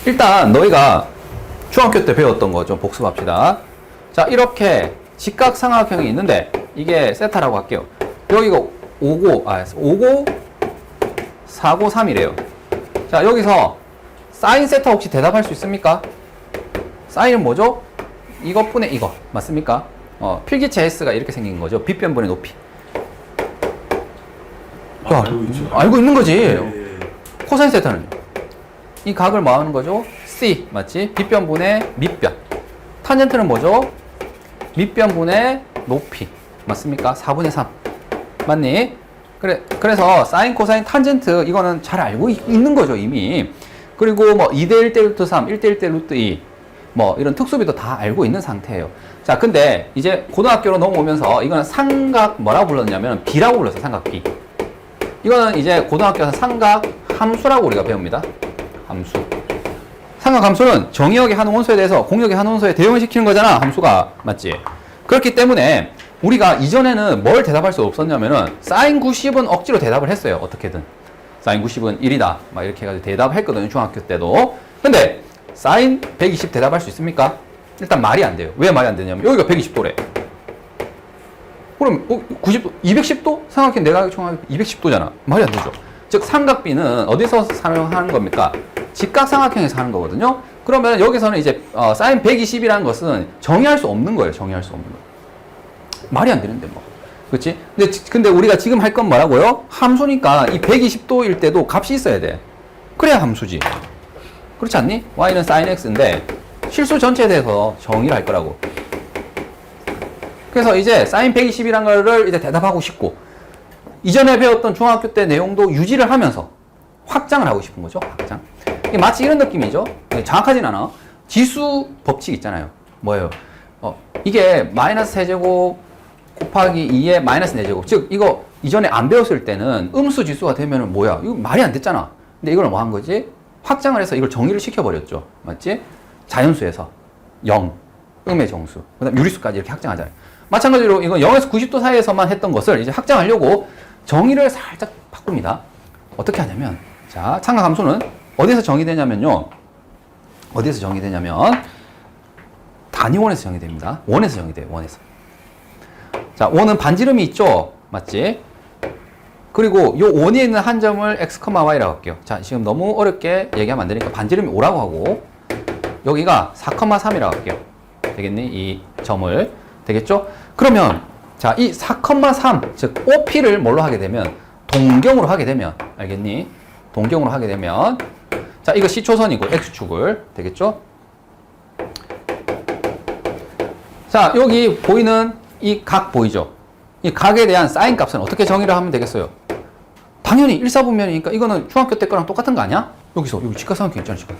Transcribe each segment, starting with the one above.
일단 너희가 중학교 때 배웠던 거 좀 복습합시다. 자, 이렇게 직각삼각형이 있는데 이게 세타라고 할게요. 여기가 5고 4고 3이래요. 자, 여기서 사인 세타 혹시 대답할 수 있습니까? 사인은 뭐죠? 이것분의 이거 맞습니까? 필기체 S가 이렇게 생긴 거죠. 빗변분의 높이. 야, 알고 있는 거지. 네. 코사인 세타는요? 이 각을 뭐 하는 거죠? C 맞지? 빗변분의 밑변. 탄젠트는 뭐죠? 밑변분의 높이 맞습니까? 4분의 3 맞니? 그래서 사인, 코사인, 탄젠트 이거는 잘 알고 있는 거죠 이미. 그리고 뭐 2대 1대 루트 3, 1대 1대 루트 2 뭐 이런 특수비도 다 알고 있는 상태예요. 자, 근데 이제 고등학교로 넘어오면서 이거는 삼각 뭐라고 불렀냐면 B라고 불렀어요. 삼각 B. 이거는 이제 고등학교에서 삼각 함수라고 우리가 배웁니다. 함수. 삼각 함수는 정의역의 한 원소에 대해서 공역의 한 원소에 대응을 시키는 거잖아. 함수가. 맞지? 그렇기 때문에 우리가 이전에는 뭘 대답할 수 없었냐면은 사인 90은 억지로 대답을 했어요. 어떻게든. 사인 90은 1이다. 막 이렇게 해가지고 대답했거든요. 중학교 때도. 근데 사인 120 대답할 수 있습니까? 일단 말이 안 돼요. 왜 말이 안 되냐면 여기가 120도래. 그럼 90도, 210도? 생각해 내가 총합 210도잖아. 말이 안 되죠. 즉 삼각비는 어디서 사용하는 겁니까? 직각삼각형에서 하는 거거든요. 그러면 여기서는 이제 사인 120이라는 것은 정의할 수 없는 거예요. 정의할 수 없는 거. 말이 안 되는데 뭐. 그렇지? 근데 우리가 지금 할 건 뭐라고요? 함수니까 이 120도일 때도 값이 있어야 돼. 그래야 함수지. 그렇지 않니? y는 sin x인데 실수 전체에 대해서 정의를 할 거라고. 그래서 이제 sin 120이라는 거를 이제 대답하고 싶고 이전에 배웠던 중학교 때 내용도 유지를 하면서 확장을 하고 싶은 거죠. 확장. 이게 마치 이런 느낌이죠. 정확하진 않아. 지수 법칙 있잖아요. 뭐예요? 이게 마이너스 세제곱 곱하기 2의 마이너스 4제곱. 즉 이거 이전에 안 배웠을 때는 음수 지수가 되면은 뭐야? 이거 말이 안 됐잖아. 근데 이걸 뭐 한 거지? 확장을 해서 이걸 정의를 시켜버렸죠. 맞지? 자연수에서 0, 음의 정수, 그 다음 유리수까지 이렇게 확장하잖아요. 마찬가지로 이건 0에서 90도 사이에서만 했던 것을 이제 확장하려고 정의를 살짝 바꿉니다. 어떻게 하냐면, 자, 삼각함수는 어디서 정의되냐면요. 어디서 정의되냐면, 단위원에서 정의됩니다. 원에서 정의돼요. 원에서. 자, 원은 반지름이 있죠? 맞지? 그리고 요 원에 있는 한 점을 x, y라고 할게요. 자, 지금 너무 어렵게 얘기하면 안 되니까 반지름이 5라고 하고 여기가 4,3이라고 할게요. 되겠니? 이 점을. 되겠죠? 그러면 자, 이 4,3, 즉 OP를 뭘로 하게 되면 동경으로 하게 되면 알겠니? 동경으로 하게 되면 자, 이거 C초선이고 X축을 되겠죠? 자, 여기 보이는 이 각 보이죠? 이 각에 대한 사인 값은 어떻게 정의를 하면 되겠어요? 당연히 일사분면이니까 이거는 중학교 때 거랑 똑같은 거 아니야? 여기 직각삼각형 있잖아, 지금.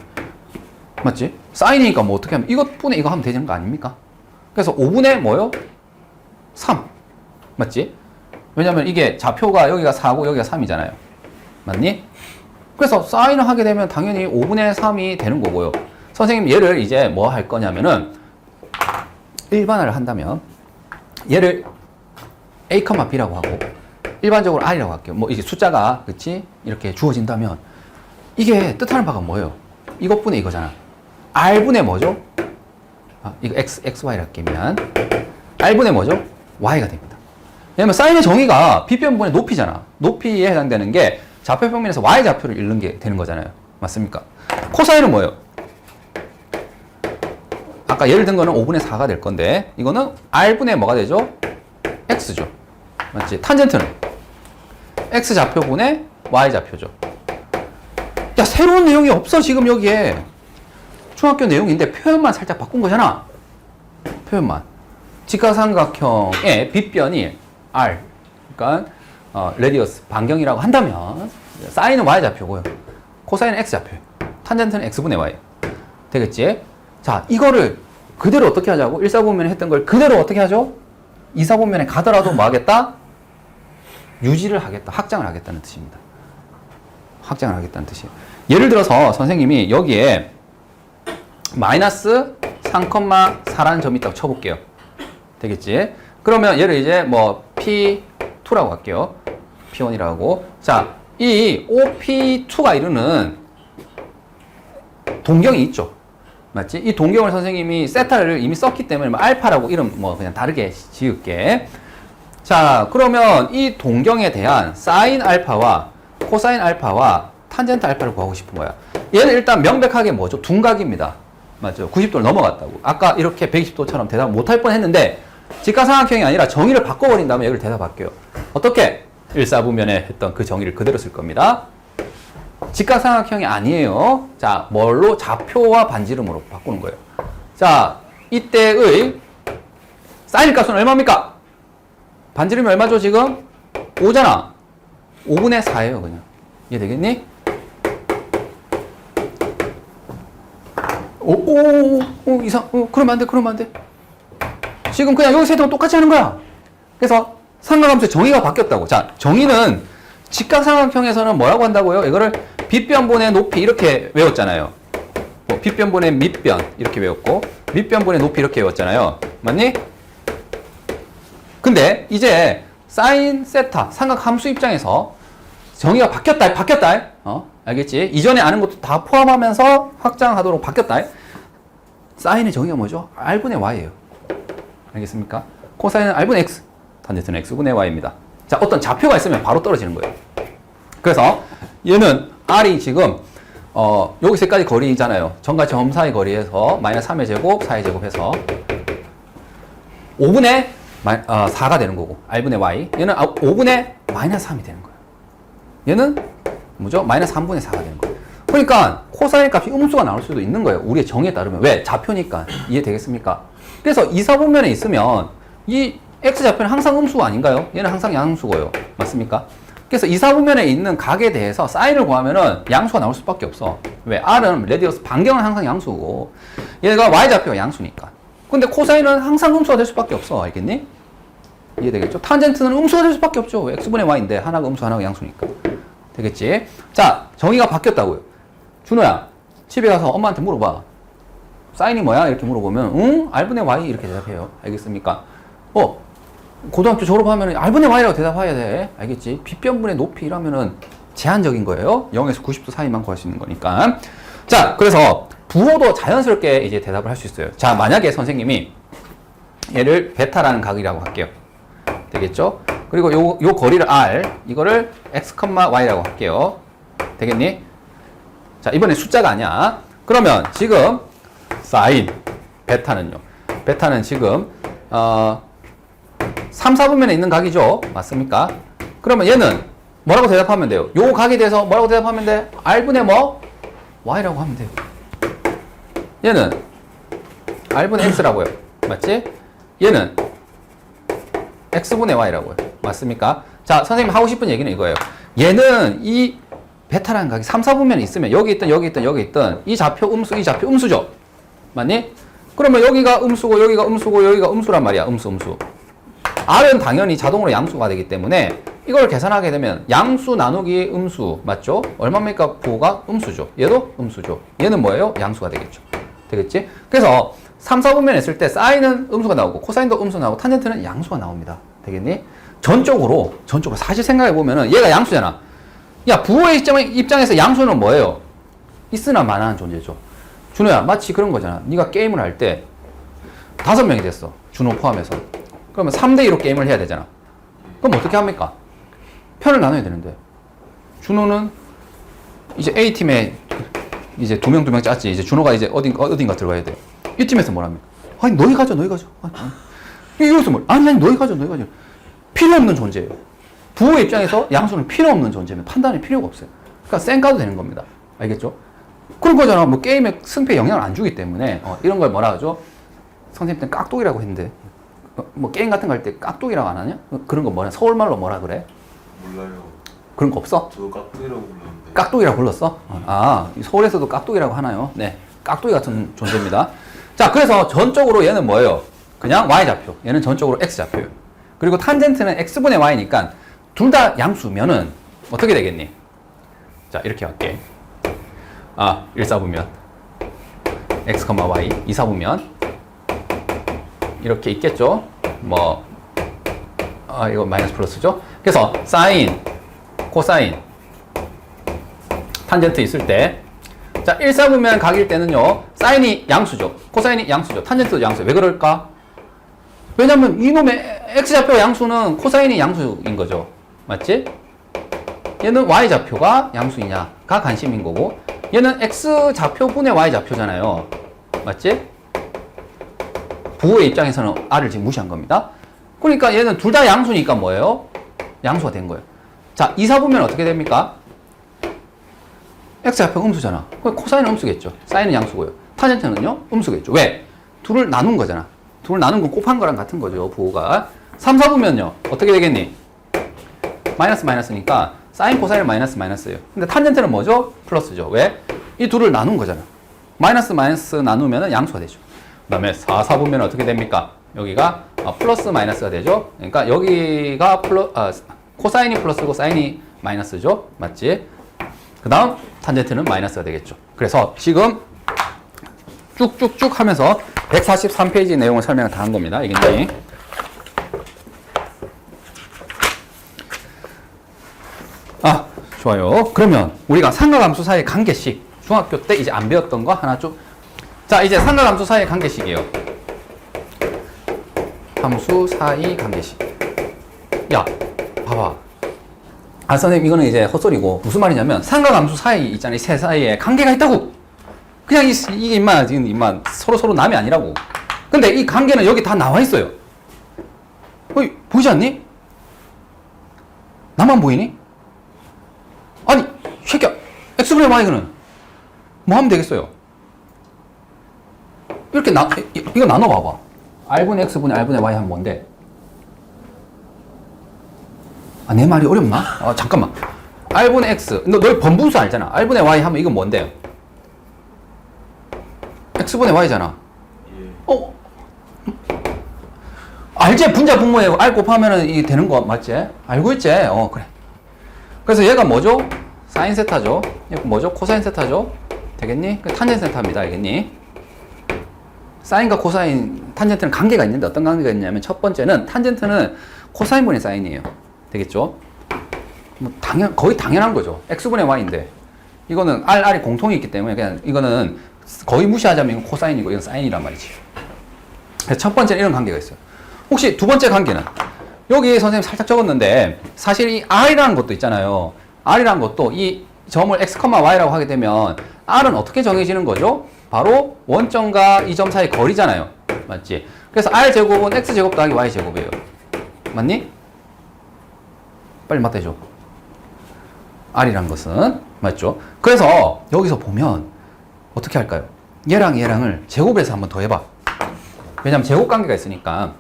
맞지? 사인이니까 뭐 어떻게 하면 이것분의 이거 하면 되는 거 아닙니까? 그래서 5분의 뭐요? 3. 맞지? 왜냐면 이게 좌표가 여기가 4고 여기가 3이잖아요. 맞니? 그래서 사인을 하게 되면 당연히 5분의 3이 되는 거고요. 선생님 얘를 이제 뭐 할 거냐면은 일반화를 한다면 얘를 A, B라고 하고 일반적으로 R이라고 할게요. 뭐 이게 숫자가 그치? 이렇게 주어진다면 이게 뜻하는 바가 뭐예요? 이것분의 이거잖아. R분의 뭐죠? 이거 XY라 할게면 R분의 뭐죠? Y가 됩니다. 왜냐면 사인의 정의가 빗변분의 높이잖아. 높이에 해당되는 게 좌표 평면에서 Y 좌표를 잃는 게 되는 거잖아요. 맞습니까? 코사인은 뭐예요? 아까 예를 든 거는 5분의 4가 될 건데 이거는 R분의 뭐가 되죠? X죠. 맞지? 탄젠트는 X 좌표분의 Y 좌표죠. 야, 새로운 내용이 없어 지금 여기에. 중학교 내용인데 표현만 살짝 바꾼 거잖아. 표현만. 직각삼각형의 빗변이 R, 그러니까 레디어스, 반경이라고 한다면 사인은 Y 좌표고요. 코사인은 X 좌표예요. 탄젠트는 X분의 Y. 되겠지? 자, 이거를 그대로 어떻게 하자고? 1사분면에 했던 걸 그대로 어떻게 하죠? 2사분면에 가더라도 뭐 하겠다? 유지를 하겠다. 확장을 하겠다는 뜻입니다. 확장을 하겠다는 뜻이에요. 예를 들어서 선생님이 여기에 마이너스 3,4라는 점이 있다고 쳐볼게요. 되겠지? 그러면 얘를 이제 뭐 P2라고 할게요. P1이라고. 자, 이 OP2가 이루는 동경이 있죠. 맞지? 이 동경을 선생님이 세타를 이미 썼기 때문에 뭐 알파라고 이름 뭐 그냥 다르게 지을게. 자, 그러면 이 동경에 대한 사인 알파와 코사인 알파와 탄젠트 알파를 구하고 싶은 거야. 얘는 일단 명백하게 뭐죠? 둔각입니다. 맞죠? 90도를 넘어갔다고. 아까 이렇게 120도처럼 대답 못할 뻔 했는데 직각삼각형이 아니라 정의를 바꿔버린 다음에 여기를 대답할게요. 어떻게? 1사분면에 했던 그 정의를 그대로 쓸 겁니다. 직각삼각형이 아니에요. 자, 뭘로? 좌표와 반지름으로 바꾸는 거예요. 자, 이때의 사인 값은 얼마입니까? 반지름이 얼마죠, 지금? 5잖아. 5분의 4예요, 그냥. 이해되겠니? 그러면 안 돼, 그러면 안 돼. 지금 그냥 여기서 했던 거 똑같이 하는 거야. 그래서 삼각함수의 정의가 바뀌었다고. 자, 정의는 직각삼각형에서는 뭐라고 한다고요? 이거를 빗변분의 높이 이렇게 외웠잖아요. 뭐 빗변분의 밑변 이렇게 외웠고 밑변분의 높이 이렇게 외웠잖아요. 맞니? 근데 이제 사인 세타 삼각함수 입장에서 정의가 바뀌었다. 알겠지? 이전에 아는 것도 다 포함하면서 확장하도록 바뀌었다. 사인의 정의가 뭐죠? R분의 Y예요. 알겠습니까? 코사인은 R분의 X, 탄젠트는 X분의 Y입니다. 자, 어떤 좌표가 있으면 바로 떨어지는 거예요. 그래서 얘는 R이 지금 여기서까지 거리잖아요. 점과 점 사이 거리에서 마이너스 3의 제곱, 4의 제곱 해서 5분의 4가 되는 거고 R분의 Y. 얘는 5분의 마이너스 3이 되는 거예요. 얘는 뭐죠? 마이너스 3분의 4가 되는 거예요. 그러니까 코사인 값이 음수가 나올 수도 있는 거예요. 우리의 정의에 따르면. 왜? 좌표니까. 이해되겠습니까? 그래서 이사분면에 있으면 이 X좌표는 항상 음수 아닌가요? 얘는 항상 양수고요. 맞습니까? 그래서 이사분면에 있는 각에 대해서 사인을 구하면은 양수가 나올 수밖에 없어. 왜? R은 레디어스 반경은 항상 양수고 얘가 Y좌표가 양수니까. 근데 코사인은 항상 음수가 될 수밖에 없어. 알겠니? 이해되겠죠? 탄젠트는 음수가 될 수밖에 없죠. 왜? X분의 Y인데 하나가 음수 하나가 양수니까. 되겠지? 자, 정의가 바뀌었다고요. 준호야, 집에 가서 엄마한테 물어봐. 사인이 뭐야? 이렇게 물어보면 응? R분의 Y 이렇게 대답해요. 알겠습니까? 고등학교 졸업하면 R분의 Y라고 대답해야 돼. 알겠지? 빗변분의 높이라면은 제한적인 거예요. 0에서 90도 사이만 구할 수 있는 거니까. 자, 그래서 부호도 자연스럽게 이제 대답을 할 수 있어요. 자, 만약에 선생님이 얘를 베타라는 각이라고 할게요. 되겠죠? 그리고 요 거리를 R, 이거를 X, Y라고 할게요. 되겠니? 자, 이번엔 숫자가 아니야. 그러면 지금 사인 베타는요. 베타는 지금 3, 4분면에 있는 각이죠. 맞습니까? 그러면 얘는 뭐라고 대답하면 돼요? 요 각에 대해서 뭐라고 대답하면 돼? R분의 뭐? Y라고 하면 돼요. 얘는 R분의 X라고요. 맞지? 얘는 X분의 Y라고요. 맞습니까? 자, 선생님 하고 싶은 얘기는 이거예요. 얘는 이 베타라는 각이 3, 4분면에 있으면 여기 있든 여기 있든 여기 있든 이 좌표 음수, 이 좌표 음수죠. 맞니? 그러면 여기가 음수고 여기가 음수고 여기가 음수란 말이야. 음수. R은 당연히 자동으로 양수가 되기 때문에 이걸 계산하게 되면 양수 나누기 음수 맞죠? 얼마입니까? 부호가 음수죠. 얘도 음수죠. 얘는 뭐예요? 양수가 되겠죠. 되겠지? 그래서 3, 4분면에 있을 때 사인은 음수가 나오고 코사인도 음수 나오고 탄젠트는 양수가 나옵니다. 되겠니? 전적으로 사실 생각해 보면은 얘가 양수잖아. 야, 부호의 입장에서 양수는 뭐예요? 있으나 마나한 존재죠. 준호야, 마치 그런 거잖아. 네가 게임을 할 때 5명이 됐어. 준호 포함해서. 그러면 3대2로 게임을 해야 되잖아. 그럼 어떻게 합니까? 편을 나눠야 되는데. 준호는 이제 A팀에 이제 2명 짰지. 이제 준호가 이제 어딘가 들어가야 돼. 이 팀에서 뭐랍니까? 아니, 너희 가져. 이거서 뭐? 아니, 너희 가져. 필요 없는 존재예요. 부호의 입장에서 양수는 필요 없는 존재면 판단이 필요가 없어요. 그러니까 쌩 까도 되는 겁니다. 알겠죠? 그런 거잖아. 뭐 게임의 승패에 영향을 안 주기 때문에 이런 걸 뭐라 하죠? 선생님 때는 깍둑이라고 했는데 뭐 게임 같은 거 할 때 깍둑이라고 안 하냐? 그런 거 뭐냐? 서울말로 뭐라 그래? 몰라요. 그런 거 없어? 저 깍두기라고 불렀는데. 깍둑이라고 불렀어? 서울에서도 깍둑이라고 하나요? 네. 깍둑이 같은 존재입니다. 자, 그래서 전적으로 얘는 뭐예요? 그냥 Y좌표. 얘는 전적으로 X좌표예요. 그리고 탄젠트는 X분의 Y니까 둘 다 양수면은 어떻게 되겠니? 자, 이렇게 할게. 1사분면 X, Y, 2사분면 이렇게 있겠죠? 이거 마이너스 플러스죠? 그래서 사인, 코사인, 탄젠트 있을 때 자, 1사분면 각일 때는요, 사인이 양수죠. 코사인이 양수죠. 탄젠트도 양수예요. 왜 그럴까? 왜냐면 이놈의 x좌표 양수는 코사인이 양수인 거죠. 맞지? 얘는 y좌표가 양수이냐가 관심인 거고, 얘는 x좌표분의 y좌표잖아요. 맞지? 부호의 입장에서는 r을 지금 무시한 겁니다. 그러니까 얘는 둘 다 양수니까 뭐예요? 양수가 된 거예요. 자, 2사분면 어떻게 됩니까? x좌표가 음수잖아. 그럼 코사인은 음수겠죠. 사인은 양수고요. 탄젠트는요? 음수겠죠. 왜? 둘을 나눈 거잖아. 둘을 나눈 건 곱한 거랑 같은 거죠. 부호가. 3, 4분면요. 어떻게 되겠니? 마이너스 마이너스니까 사인 코사인은 마이너스예요. 근데 탄젠트는 뭐죠? 플러스죠. 왜? 이 둘을 나눈 거잖아. 마이너스 마이너스 나누면 양수가 되죠. 그 다음에 4, 4분면 어떻게 됩니까? 여기가 플러스 마이너스가 되죠. 그러니까 여기가 코사인이 플러스고 사인이 마이너스죠. 맞지? 그 다음 탄젠트는 마이너스가 되겠죠. 그래서 지금 쭉쭉쭉 하면서 143페이지 내용을 설명을 다 한 겁니다. 이게 좋아요. 그러면 우리가 삼각함수 사이의 관계식 중학교 때 이제 안 배웠던 거 하나 쭉. 자, 이제 삼각함수 사이의 관계식이에요. 함수 사이 관계식. 야, 봐봐. 선생님, 이거는 이제 헛소리고, 무슨 말이냐면, 삼각함수 사이 있잖아요. 이 세 사이에 관계가 있다고! 그냥 이게 지금 서로 남이 아니라고. 근데 이 관계는 여기 다 나와 있어요. 어이, 보이지 않니? 나만 보이니? 아니, 새끼야. x분의 y는 뭐 하면 되겠어요? 이렇게 이거 나눠봐봐. r분의 x분의 r분의 y 하면 뭔데? 내 말이 어렵나? 잠깐만. r분의 x. 너희 번분수 알잖아. r분의 y 하면 이건 뭔데? x분의 y잖아. 알지? 분자 분모에 r 곱하면은 이게 되는 거 맞지? 알고 있지? 그래. 그래서 얘가 뭐죠? 사인 세타죠. 얘가 뭐죠? 코사인 세타죠. 되겠니? 탄젠트 세타입니다. 알겠니? 사인과 코사인, 탄젠트는 관계가 있는데 어떤 관계가 있냐면 첫 번째는 탄젠트는 코사인분의 사인이에요. 되겠죠? 거의 당연한 거죠. x분의 y인데 이거는 r이 공통이 있기 때문에 그냥 이거는 거의 무시하자면 이건 코사인이고 이건 사인이란 말이지. 그래서 첫 번째는 이런 관계가 있어요. 혹시 두 번째 관계는 여기 선생님 살짝 적었는데 사실 이 r이라는 것도 있잖아요. r이라는 것도 이 점을 x, y라고 하게 되면 r은 어떻게 정해지는 거죠? 바로 원점과 이 점 사이 거리잖아요. 맞지? 그래서 r제곱은 x제곱 더하기 y제곱이에요. 맞니? 빨리 맞다 해줘. r이란 것은 맞죠? 그래서 여기서 보면 어떻게 할까요? 얘랑 얘랑을 제곱해서 한번 더 해봐. 왜냐면 제곱 관계가 있으니까.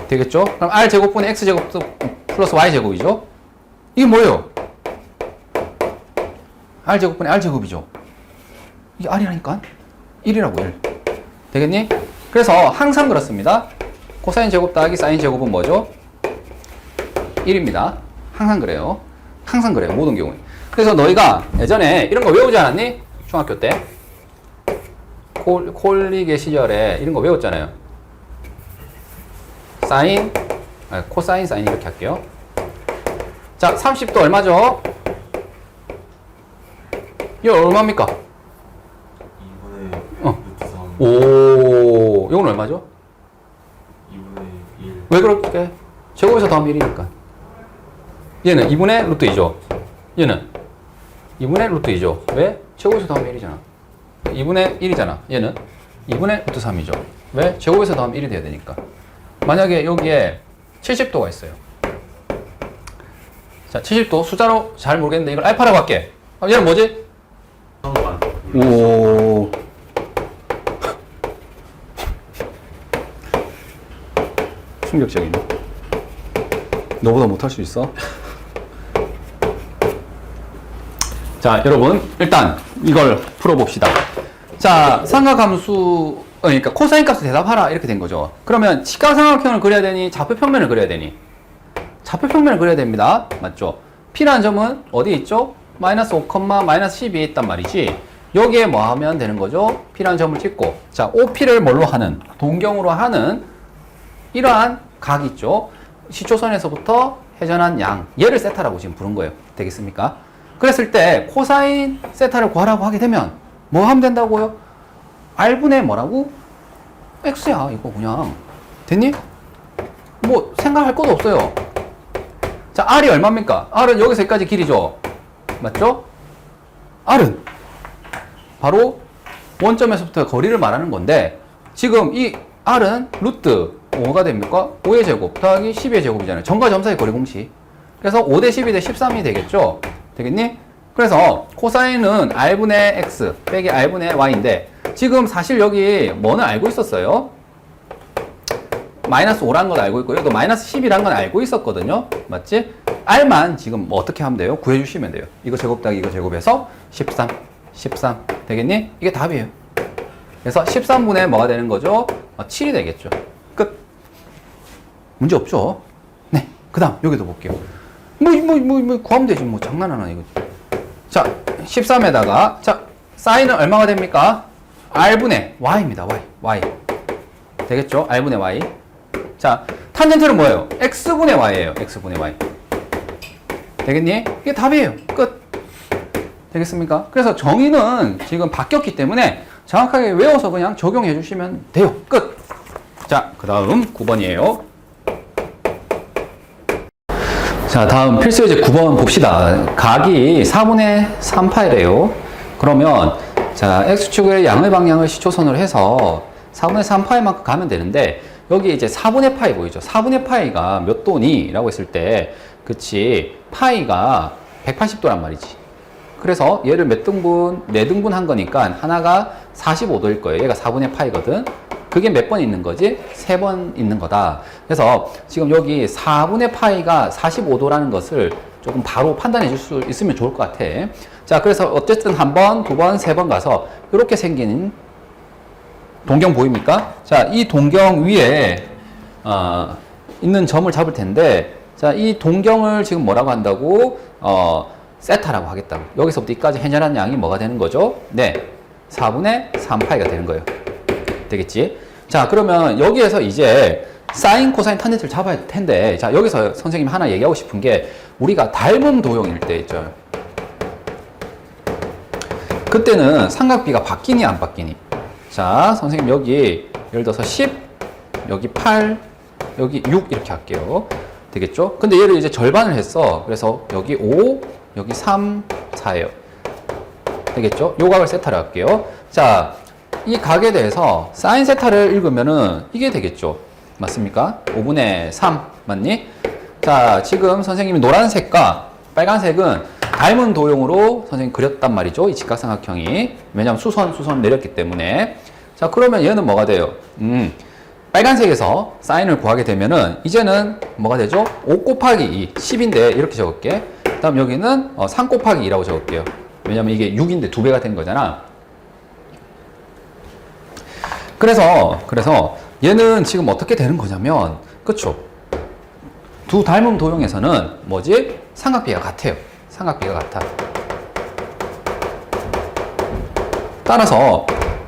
되겠죠? 그럼 r제곱분의 x제곱 플러스 y제곱이죠? 이게 뭐예요? r제곱분의 r제곱이죠? 이게 r이라니까? 1이라고 1. 되겠니? 그래서 항상 그렇습니다. 코사인 제곱 더하기 사인 제곱은 뭐죠? 1입니다. 항상 그래요. 항상 그래요. 모든 경우에. 그래서 너희가 예전에 이런 거 외우지 않았니? 중학교 때. 콜리게 시절에 이런 거 외웠잖아요. 사인, 코사인, 사인 이렇게 할게요. 자, 30도 얼마죠? 이거 얼마입니까? 2분의 루트 3. 오, 이건 얼마죠? 2분의 1. 왜 그렇게? 제곱에서 더하면 1이니까. 얘는 2분의 루트 2죠. 얘는 2분의 루트 2죠. 왜? 제곱에서 더하면 1이잖아. 2분의 1이잖아. 얘는 2분의 루트 3이죠. 왜? 제곱에서 더하면 1이 돼야 되니까. 만약에 여기에 70도가 있어요. 자, 70도 숫자로 잘 모르겠는데 이걸 알파라고 할게. 얘는 뭐지? 오. 충격적이네. 너보다 못할 수 있어? 자, 여러분 일단 이걸 풀어봅시다. 자, 삼각함수 그러니까 코사인 값을 대답하라 이렇게 된 거죠. 그러면 직각삼각형을 그려야 되니 좌표평면을 그려야 되니 좌표평면을 그려야 됩니다. 맞죠? P라는 점은 어디 있죠? 마이너스 5, 마이너스 12에 있단 말이지. 여기에 뭐 하면 되는 거죠? P라는 점을 찍고 자, OP를 뭘로 하는? 동경으로 하는 이러한 각 있죠? 시초선에서부터 회전한 양 얘를 세타라고 지금 부른 거예요. 되겠습니까? 그랬을 때 코사인 세타를 구하라고 하게 되면 뭐 하면 된다고요? R분의 뭐라고? X야. 이거 그냥. 됐니? 뭐 생각할 것도 없어요. 자, R이 얼마입니까? R은 여기서 여기까지 길이죠. 맞죠? R은 바로 원점에서부터 거리를 말하는 건데 지금 이 R은 루트 5가 됩니까? 5의 제곱 더하기 12의 제곱이잖아요. 점과 점 사이 거리 공식. 그래서 5 대 12 대 13이 되겠죠? 되겠니? 그래서 코사인은 R분의 X 빼기 R분의 Y인데 지금 사실 여기 뭐는 알고 있었어요? 마이너스 5라는 건 알고 있고요. 또 마이너스 10이라는 건 알고 있었거든요. 맞지? R만 지금 뭐 어떻게 하면 돼요? 구해주시면 돼요. 이거 제곱 더하기 이거 제곱해서 13 되겠니? 이게 답이에요. 그래서 13분의 뭐가 되는 거죠? 7이 되겠죠. 끝. 문제 없죠? 네. 그 다음 여기도 볼게요. 뭐 구하면 되지. 뭐 장난하나 이거. 자, 13에다가 자, 사인은 얼마가 됩니까? R분의 Y입니다. Y. 되겠죠? R분의 Y. 자, 탄젠트는 뭐예요? X분의 Y예요. X분의 Y. 되겠니? 이게 답이에요. 끝. 되겠습니까? 그래서 정의는 지금 바뀌었기 때문에 정확하게 외워서 그냥 적용해 주시면 돼요. 끝. 자, 그 다음 9번이에요. 자, 다음 필수 예제 9번 봅시다. 각이 4분의 3파이래요. 그러면 자, X축의 양의 방향을 시초선으로 해서 4분의 3파이만큼 가면 되는데 여기 이제 4분의 파이 보이죠? 4분의 파이가 몇 도니? 라고 했을 때 그치, 파이가 180도란 말이지. 그래서 얘를 몇 등분? 4등분 한 거니까 하나가 45도일 거예요. 얘가 4분의 파이거든. 그게 몇 번 있는 거지? 3번 있는 거다. 그래서 지금 여기 4분의 파이가 45도라는 것을 조금 바로 판단해 줄 수 있으면 좋을 것 같아. 자, 그래서 어쨌든 한 번, 두 번, 세 번 가서 이렇게 생긴 동경 보입니까? 자, 이 동경 위에 있는 점을 잡을 텐데 자, 이 동경을 지금 뭐라고 한다고? 세타라고 하겠다고. 여기서부터 여기까지 해결한 양이 뭐가 되는 거죠? 네, 4분의 3파이가 되는 거예요. 되겠지? 자, 그러면 여기에서 이제 사인, 코사인, 탄젠트를 잡아야 될 텐데 자, 여기서 선생님이 하나 얘기하고 싶은 게 우리가 닮은 도형일 때 있죠. 그때는 삼각비가 바뀌니 안 바뀌니? 자, 선생님 여기 예를 들어서 10, 여기 8, 여기 6 이렇게 할게요. 되겠죠? 근데 얘를 이제 절반을 했어. 그래서 여기 5, 여기 3, 4예요. 되겠죠? 요 각을 세타를 할게요. 자, 이 각에 대해서 사인 세타를 읽으면은 이게 되겠죠? 맞습니까? 5분의 3 맞니? 자, 지금 선생님이 노란색과 빨간색은 닮은 도형으로 선생님 그렸단 말이죠. 이 직각삼각형이. 왜냐면 수선 내렸기 때문에. 자, 그러면 얘는 뭐가 돼요? 빨간색에서 사인을 구하게 되면은 이제는 뭐가 되죠? 5 곱하기 2, 10인데 이렇게 적을게. 그 다음 여기는 3 곱하기 2라고 적을게요. 왜냐면 이게 6인데 2배가 된 거잖아. 그래서 얘는 지금 어떻게 되는 거냐면, 그쵸? 두 닮은 도형에서는 뭐지? 삼각비가 같아요. 삼각비가 같아. 따라서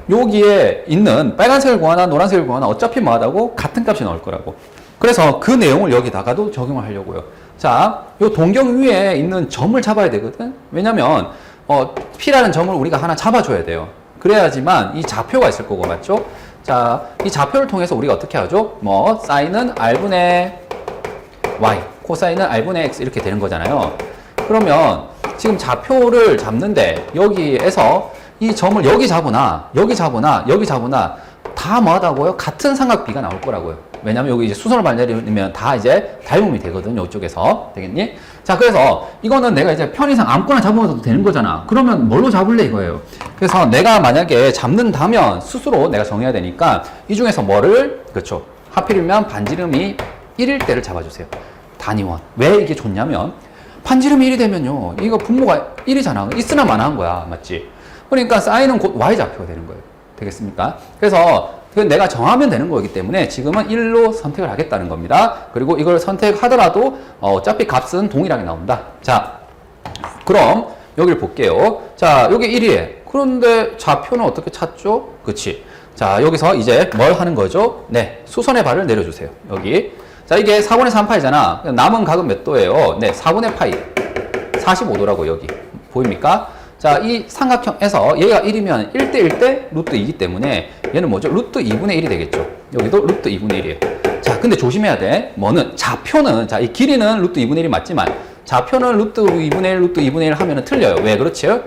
여기에 있는 빨간색을 구하나 노란색을 구하나 어차피 뭐하다고? 같은 값이 나올 거라고. 그래서 그 내용을 여기다가도 적용을 하려고요. 자, 요 동경 위에 있는 점을 잡아야 되거든? 왜냐면 P라는 점을 우리가 하나 잡아줘야 돼요. 그래야지만 이 좌표가 있을 거고, 맞죠? 자, 이 좌표를 통해서 우리가 어떻게 하죠? 뭐 사인은 R분의 Y, 코사인은 R분의 X 이렇게 되는 거잖아요. 그러면 지금 좌표를 잡는데 여기에서 이 점을 여기 잡으나 다 뭐하다고요? 같은 삼각비가 나올 거라고요. 왜냐면 여기 이제 수선을 발내리면 다 이제 닮음이 되거든요. 이쪽에서. 되겠니? 자, 그래서 이거는 내가 이제 편의상 아무거나 잡아도 되는 거잖아. 그러면 뭘로 잡을래 이거예요. 그래서 내가 만약에 잡는다면 스스로 내가 정해야 되니까 이 중에서 뭐를, 그렇죠. 하필이면 반지름이 1일 때를 잡아주세요. 단위원. 왜 이게 좋냐면 반지름이 1이 되면요. 이거 분모가 1이잖아. 있으나 마나한 거야. 맞지? 그러니까 사인은 곧 Y좌표가 되는 거예요. 되겠습니까? 그래서 그건 내가 정하면 되는 거기 때문에 지금은 1로 선택을 하겠다는 겁니다. 그리고 이걸 선택하더라도 어차피 값은 동일하게 나온다. 자, 그럼 여기를 볼게요. 자, 여기 1이에요. 그런데 좌표는 어떻게 찾죠? 그치? 자, 여기서 이제 뭘 하는 거죠? 네, 수선의 발을 내려주세요. 여기. 자, 이게 4분의 3파이잖아. 남은 각은 몇 도예요? 네, 4분의 파이. 45도라고 여기 보입니까? 자, 이 삼각형에서 얘가 1이면 1대1 대 루트 2이기 때문에 얘는 뭐죠? 루트 2분의 1이 되겠죠. 여기도 루트 2분의 1이에요. 자, 근데 조심해야 돼. 뭐는 좌표는, 자, 이 길이는 루트 2분의 1이 맞지만 좌표는 루트 2분의 1, 루트 2분의 1 하면은 틀려요. 왜 그렇죠?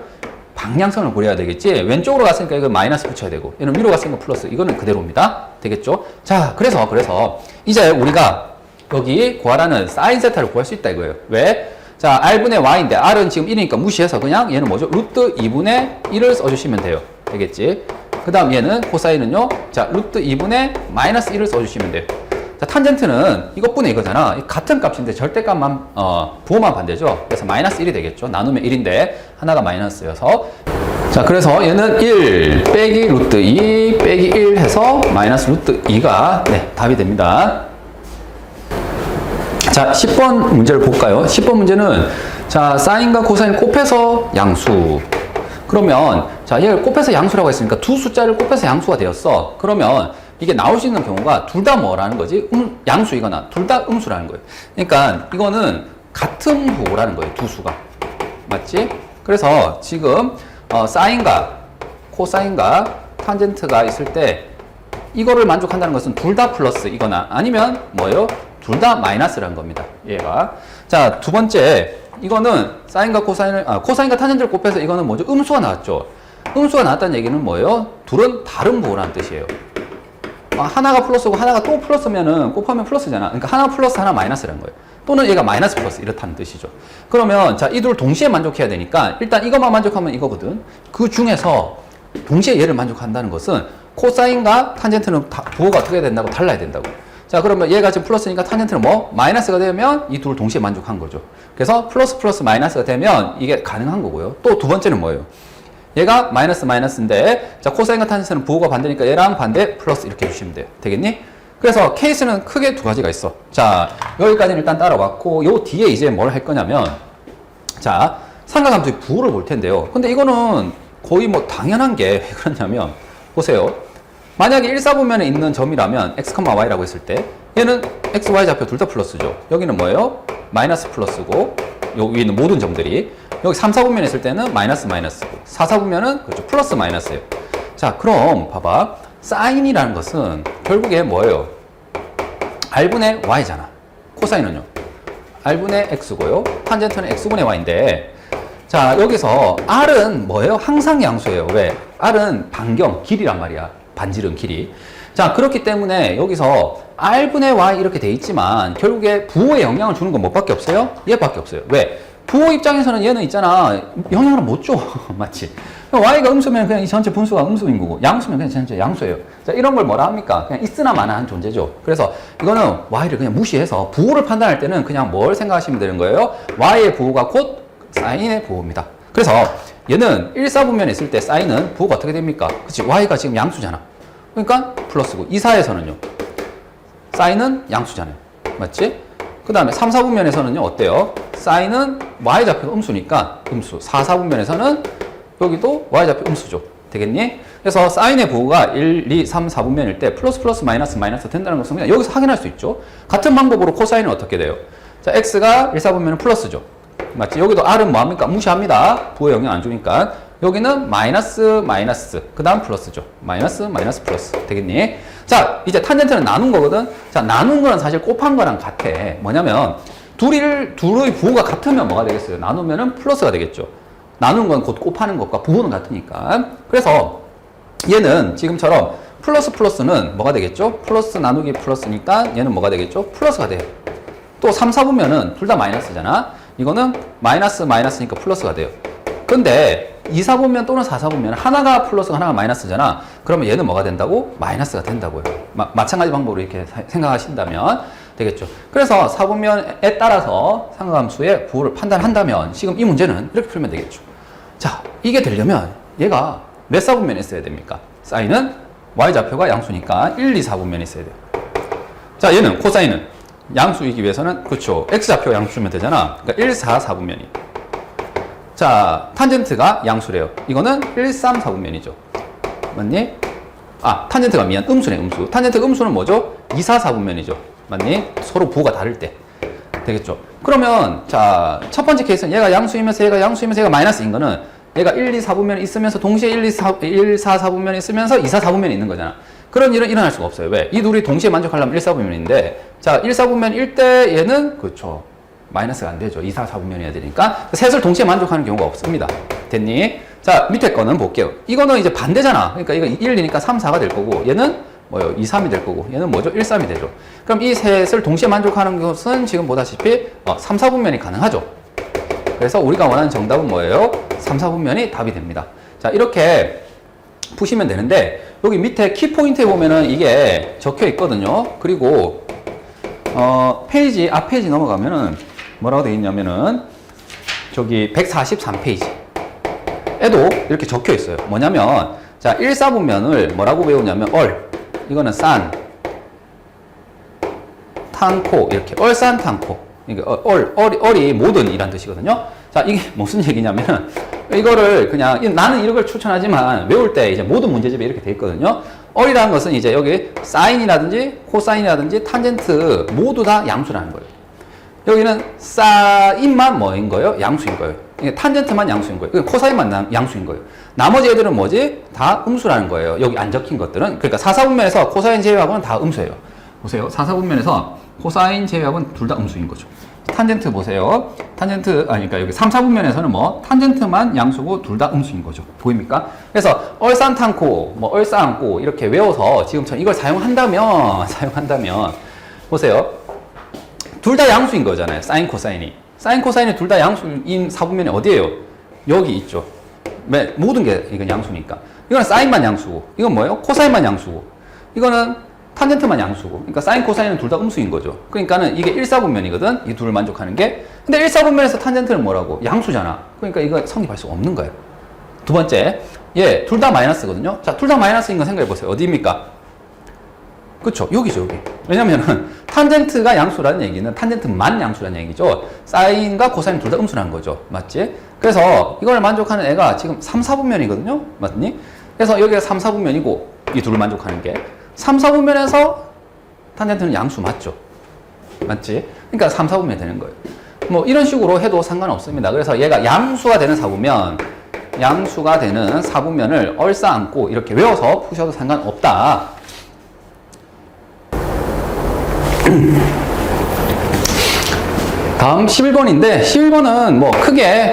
방향성을 고려해야 되겠지. 왼쪽으로 갔으니까 이거 마이너스 붙여야 되고, 얘는 위로 갔으니까 플러스. 이거는 그대로입니다. 되겠죠? 자, 그래서 이제 우리가 여기 구하라는 사인 세타를 구할 수 있다 이거예요. 왜? 자, r분의 y인데 r은 지금 1이니까 무시해서 그냥 얘는 뭐죠? 루트 2분의 1을 써주시면 돼요. 되겠지? 그 다음 얘는 코사인은요. 자, 루트 2분의 마이너스 1을 써주시면 돼요. 자, 탄젠트는 이것분의 이거잖아. 같은 값인데 절대값만 부호만 반대죠. 그래서 마이너스 1이 되겠죠. 나누면 1인데 하나가 마이너스여서. 자, 그래서 얘는 1 빼기 루트 2 빼기 1 해서 마이너스 루트 2가 네, 답이 됩니다. 자, 10번 문제를 볼까요? 10번 문제는 자, 사인과 코사인을 곱해서 양수. 그러면 자, 얘를 곱해서 양수라고 했으니까 두 숫자를 곱해서 양수가 되었어. 그러면 이게 나올 수 있는 경우가 둘 다 뭐라는 거지? 양수이거나 둘 다 음수라는 거예요. 그러니까 이거는 같은 부호라는 거예요. 두 수가. 맞지? 그래서 지금 사인과 코사인과 탄젠트가 있을 때 이거를 만족한다는 것은 둘 다 플러스이거나 아니면 뭐예요? 둘 다 마이너스라는 겁니다. 얘가. 자, 두 번째, 이거는 사인과 코사인과 탄젠트를 곱해서 이거는 뭐죠? 음수가 나왔죠. 음수가 나왔다는 얘기는 뭐예요? 둘은 다른 부호라는 뜻이에요. 하나가 플러스고 하나가 또 플러스면은 곱하면 플러스잖아. 그러니까 하나 플러스 하나 마이너스라는 거예요. 또는 얘가 마이너스 플러스 이렇다는 뜻이죠. 그러면 자, 이 둘 동시에 만족해야 되니까 일단 이것만 만족하면 이거거든. 그 중에서 동시에 얘를 만족한다는 것은 코사인과 탄젠트는 부호가 어떻게 된다고? 달라야 된다고. 자, 그러면 얘가 지금 플러스니까 탄젠트는 뭐? 마이너스가 되면 이 둘 동시에 만족한 거죠. 그래서 플러스 플러스 마이너스가 되면 이게 가능한 거고요. 또 두 번째는 뭐예요? 얘가 마이너스인데 자, 코사인과 탄젠트는 부호가 반대니까 얘랑 반대 플러스 이렇게 해주시면 돼요. 되겠니? 그래서 케이스는 크게 두 가지가 있어. 자, 여기까지는 일단 따라왔고 요 뒤에 이제 뭘 할 거냐면 자, 삼각함수의 부호를 볼 텐데요. 근데 이거는 거의 뭐 당연한 게 왜 그러냐면 보세요. 만약에 1사분면에 있는 점이라면 x, y라고 했을 때 얘는 x, y 좌표 둘 다 플러스죠. 여기는 뭐예요? 마이너스 플러스고 여기 있는 모든 점들이 여기 3, 4분면에 있을 때는 마이너스 마이너스고 4, 4분면은 그렇죠. 플러스 마이너스예요. 자, 그럼 봐봐. 사인이라는 것은 결국에 뭐예요? r분의 y잖아. 코사인은요? r분의 x고요. 탄젠트는 x분의 y인데 자, 여기서 r은 뭐예요? 항상 양수예요. 왜? r은 반경, 길이란 말이야. 반지름 길이. 자, 그렇기 때문에 여기서 r분의 y 이렇게 돼 있지만 결국에 부호에 영향을 주는 건 뭐밖에 없어요? 얘밖에 없어요. 왜? 부호 입장에서는 얘는 있잖아. 영향을 못 줘. 맞지? y가 음수면 그냥 이 전체 분수가 음수인 거고 양수면 그냥 전체 양수예요. 자, 이런 걸 뭐라 합니까? 그냥 있으나 마나 한 존재죠. 그래서 이거는 y를 그냥 무시해서 부호를 판단할 때는 그냥 뭘 생각하시면 되는 거예요? y의 부호가 곧 사인의 부호입니다. 그래서 얘는 1, 4분면에 있을 때 사인은 부호가 어떻게 됩니까? 그치? y가 지금 양수잖아. 그러니까 플러스고 2, 4에서는요. 사인은 양수잖아요. 맞지? 그 다음에 3, 4분면에서는요. 어때요? 사인은 y좌표 음수니까 음수. 4, 4분면에서는 여기도 y좌표 음수죠. 되겠니? 그래서 사인의 부호가 1, 2, 3, 4분면일 때 플러스 플러스 마이너스 마이너스 된다는 것은 그냥 여기서 확인할 수 있죠. 같은 방법으로 코사인은 어떻게 돼요? 자, x가 1, 4분면은 플러스죠. 맞지? 여기도 r은 뭐합니까? 무시합니다. 부호 영향 안 주니까. 여기는 마이너스 마이너스 그 다음 플러스죠. 마이너스 마이너스 플러스. 되겠니? 자, 이제 탄젠트는 나눈 거거든. 자, 나눈 거는 사실 곱한 거랑 같아. 뭐냐면 둘의 부호가 같으면 뭐가 되겠어요? 나누면은 플러스가 되겠죠. 나눈 건 곧 곱하는 것과 부호는 같으니까. 그래서 얘는 지금처럼 플러스 플러스는 뭐가 되겠죠? 플러스 나누기 플러스니까 얘는 뭐가 되겠죠? 플러스가 돼요. 또 3, 4분면은 둘 다 마이너스잖아. 이거는 마이너스 마이너스니까 플러스가 돼요. 근데 2, 4분면 또는 4, 4분면 하나가 플러스고 하나가 마이너스잖아. 그러면 얘는 뭐가 된다고? 마이너스가 된다고요. 마찬가지 방법으로 이렇게 생각하신다면 되겠죠. 그래서 4분면에 따라서 삼각함수의 부호를 판단한다면 지금 이 문제는 이렇게 풀면 되겠죠. 자, 이게 되려면 얘가 몇 4분면에 있어야 됩니까? 사인은 y좌표가 양수니까 1, 2, 4분면에 있어야 돼요. 자, 얘는 코사인은 양수이기 위해서는 그렇죠. x좌표 양수면 되잖아. 그러니까 1, 4, 4분면이. 자, 탄젠트가 양수래요. 이거는 1, 3, 4분면이죠. 맞니? 아, 탄젠트가 음수네, 음수. 탄젠트 음수는 뭐죠? 2, 4, 4분면이죠. 맞니? 서로 부호가 다를 때. 되겠죠. 그러면 자, 첫 번째 케이스는 얘가 양수이면서 얘가 양수이면서 얘가 마이너스인 거는 얘가 1, 2, 4분면이 있으면서 동시에 1, 2, 4, 1, 4, 4분면이 있으면서 2, 4, 4분면이 있는 거잖아. 그런 일은 일어날 수가 없어요. 왜? 이 둘이 동시에 만족하려면 1, 4분면인데 자, 1, 4분면일 때 얘는 그렇죠. 마이너스가 안 되죠. 2, 4, 4분면이어야 되니까 셋을 동시에 만족하는 경우가 없습니다. 됐니? 자, 밑에 거는 볼게요. 이거는 이제 반대잖아. 그러니까 이거 1이니까 3, 4가 될 거고 얘는 뭐요? 2, 3이 될 거고 얘는 뭐죠? 1, 3이 되죠. 그럼 이 셋을 동시에 만족하는 것은 지금 보다시피 3, 4분면이 가능하죠. 그래서 우리가 원하는 정답은 뭐예요? 3, 4분면이 답이 됩니다. 자, 이렇게 푸시면 되는데 여기 밑에 키포인트에 보면은 이게 적혀 있거든요. 그리고 페이지 앞 페이지 넘어가면은 뭐라고 되어 있냐면은 저기 143페이지 에도 이렇게 적혀 있어요. 뭐냐면 자, 1, 4분면을 뭐라고 배우냐면 이거는 산, 탄코 이렇게 얼산탄코 그러니까 얼이 모든 이란 뜻이거든요. 자, 이게 무슨 얘기냐면 이거를 그냥 나는 이런 걸 추천하지만 외울 때 이제 모든 문제집에 이렇게 돼 있거든요. 얼이라는 것은 이제 여기 사인이라든지 코사인이라든지 탄젠트 모두 다 양수라는 거예요. 여기는 사인만 뭐인 거예요? 양수인 거예요. 탄젠트만 양수인 거예요. 코사인만 양수인 거예요. 나머지 애들은 뭐지? 다 음수라는 거예요. 여기 안 적힌 것들은. 그러니까 사사분면에서 코사인 제외하고는 다 음수예요. 보세요. 사사분면에서 코사인 제외하고는 둘 다 음수인 거죠. 탄젠트 보세요. 그러니까 여기 3, 4분면에서는 뭐 탄젠트만 양수고 둘 다 음수인 거죠. 보입니까? 그래서 얼산탄코, 뭐 얼싸안고 이렇게 외워서 지금처럼 이걸 사용한다면 보세요. 둘 다 양수인 거잖아요. 사인, 코사인이. 사인, 코사인이 둘 다 양수인 사분면이 어디예요? 여기 있죠. 모든 게 이건 양수니까. 이거는 사인만 양수고, 이건 뭐예요? 코사인만 양수고, 이거는 탄젠트만 양수고. 그러니까 사인, 코사인은 둘 다 음수인 거죠. 그러니까는 이게 1, 4분면이거든. 이 둘을 만족하는 게. 근데 1, 4분면에서 탄젠트는 뭐라고? 양수잖아. 그러니까 이거 성립할 수가 없는 거예요. 두 번째, 둘 다 마이너스거든요. 자, 둘 다 마이너스인 거 생각해 보세요. 어디입니까? 그쵸, 여기죠, 여기. 왜냐면은 탄젠트가 양수라는 얘기는 탄젠트만 양수라는 얘기죠. 사인과 코사인 둘 다 음수라는 거죠. 맞지? 그래서 이걸 만족하는 애가 지금 3, 4분면이거든요. 맞니? 그래서 여기가 3, 4분면이고 이 둘을 만족하는 게 3, 4분면에서 탄젠트는 양수 맞죠? 맞지? 그러니까 3, 4분면이 되는 거예요. 뭐 이런 식으로 해도 상관없습니다. 그래서 얘가 양수가 되는 4분면을 얼싸안고 이렇게 외워서 푸셔도 상관없다. 다음 11번인데 11번은 뭐 크게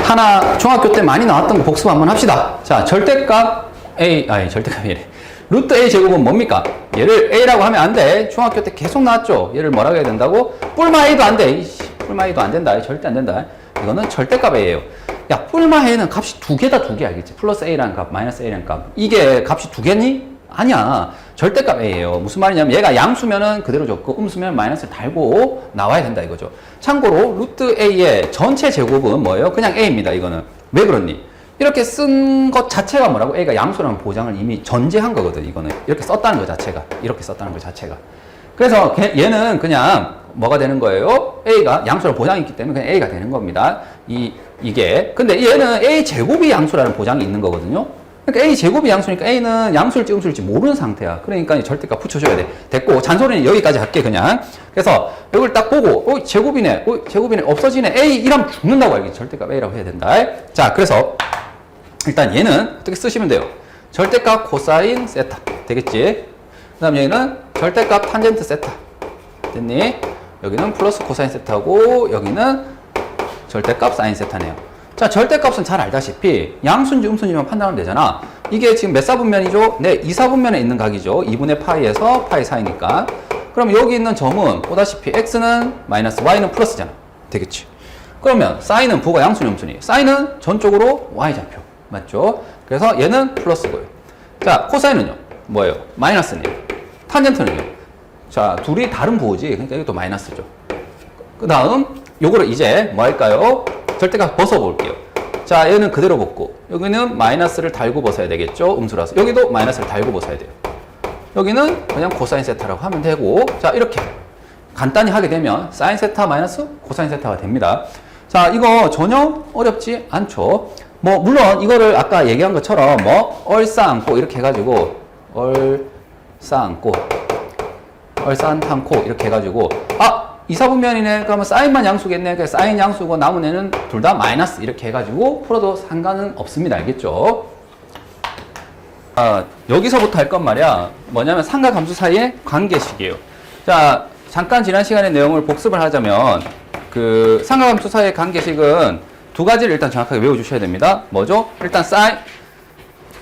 하나 중학교 때 많이 나왔던 거 복습 한번 합시다. 자, 절대값 절대값이래. 루트 A 제곱은 뭡니까? 얘를 A라고 하면 안 돼. 중학교 때 계속 나왔죠. 얘를 뭐라고 해야 된다고? 뿔마 A도 안 돼. 뿔마 A도 안 된다. 절대 안 된다. 이거는 절대값 A예요. 야, 뿔마 A는 값이 두 개다, 두 개 알겠지? 플러스 A라는 값, 마이너스 A라는 값. 이게 값이 두 개니? 아니야. 절대값 A예요. 무슨 말이냐면 얘가 양수면은 그대로 적고 음수면 마이너스를 달고 나와야 된다 이거죠. 참고로 루트 A의 전체 제곱은 뭐예요? 그냥 A입니다. 이거는. 왜 그렇니? 이렇게 쓴 것 자체가 뭐라고? A가 양수라는 보장을 이미 전제한 거거든. 이거는. 이렇게 썼다는 것 자체가. 이렇게 썼다는 것 자체가. 그래서 얘는 그냥 뭐가 되는 거예요? A가 양수라는 보장이 있기 때문에 그냥 A가 되는 겁니다. 이게. 근데 얘는 A 제곱이 양수라는 보장이 있는 거거든요. 그러니까 A 제곱이 양수니까 A는 양수일지 음수일지 모르는 상태야. 그러니까 절대값 붙여줘야 돼. 됐고, 잔소리는 여기까지 할게, 그냥. 그래서 이걸 딱 보고, 제곱이네, 없어지네. A 이러면 죽는다고 알겠지. 절대값 A라고 해야 된다. 자, 그래서 일단 얘는 어떻게 쓰시면 돼요? 절대값 코사인 세타. 되겠지? 그 다음 여기는 절대값 탄젠트 세타. 됐니? 여기는 플러스 코사인 세타고, 여기는 절대값 사인 세타네요. 자, 절대값은 잘 알다시피 양수인지 음수인지만 판단하면 되잖아. 이게 지금 몇 사분면이죠? 네, 2사분면에 있는 각이죠. 2분의 파이에서 파이 사이니까. 그럼 여기 있는 점은 보다시피 x는 마이너스 y는 플러스잖아. 되겠지? 그러면 사인은 부가 양수니 음수니? 사인은 전적으로 y좌표. 맞죠? 그래서 얘는 플러스고요. 자, 코사인은요? 뭐예요? 마이너스네요. 탄젠트는요? 자, 둘이 다른 부호지. 그러니까 이것도 마이너스죠. 그 다음 요거를 이제 뭐 할까요? 절대값 벗어볼게요. 자, 얘는 그대로 벗고 여기는 마이너스를 달고 벗어야 되겠죠? 음수라서. 여기도 마이너스를 달고 벗어야 돼요. 여기는 그냥 코사인 세타라고 하면 되고, 자, 이렇게 간단히 하게 되면 사인 세타 마이너스 코사인 세타가 됩니다. 자, 이거 전혀 어렵지 않죠? 뭐 물론 이거를 아까 얘기한 것처럼 뭐 얼싸안고 이렇게 해가지고 얼싸안고 얼싸안탄코 이렇게 해가지고 이사분면이네. 그러면 사인만 양수겠네. 그래서 사인 양수고 남은 애는 둘 다 마이너스 이렇게 해가지고 풀어도 상관은 없습니다. 알겠죠? 여기서부터 할 건 말이야. 뭐냐면 삼각함수 사이의 관계식이에요. 자, 잠깐 지난 시간의 내용을 복습을 하자면 그 삼각함수 사이의 관계식은 두 가지를 일단 정확하게 외워주셔야 됩니다. 뭐죠? 일단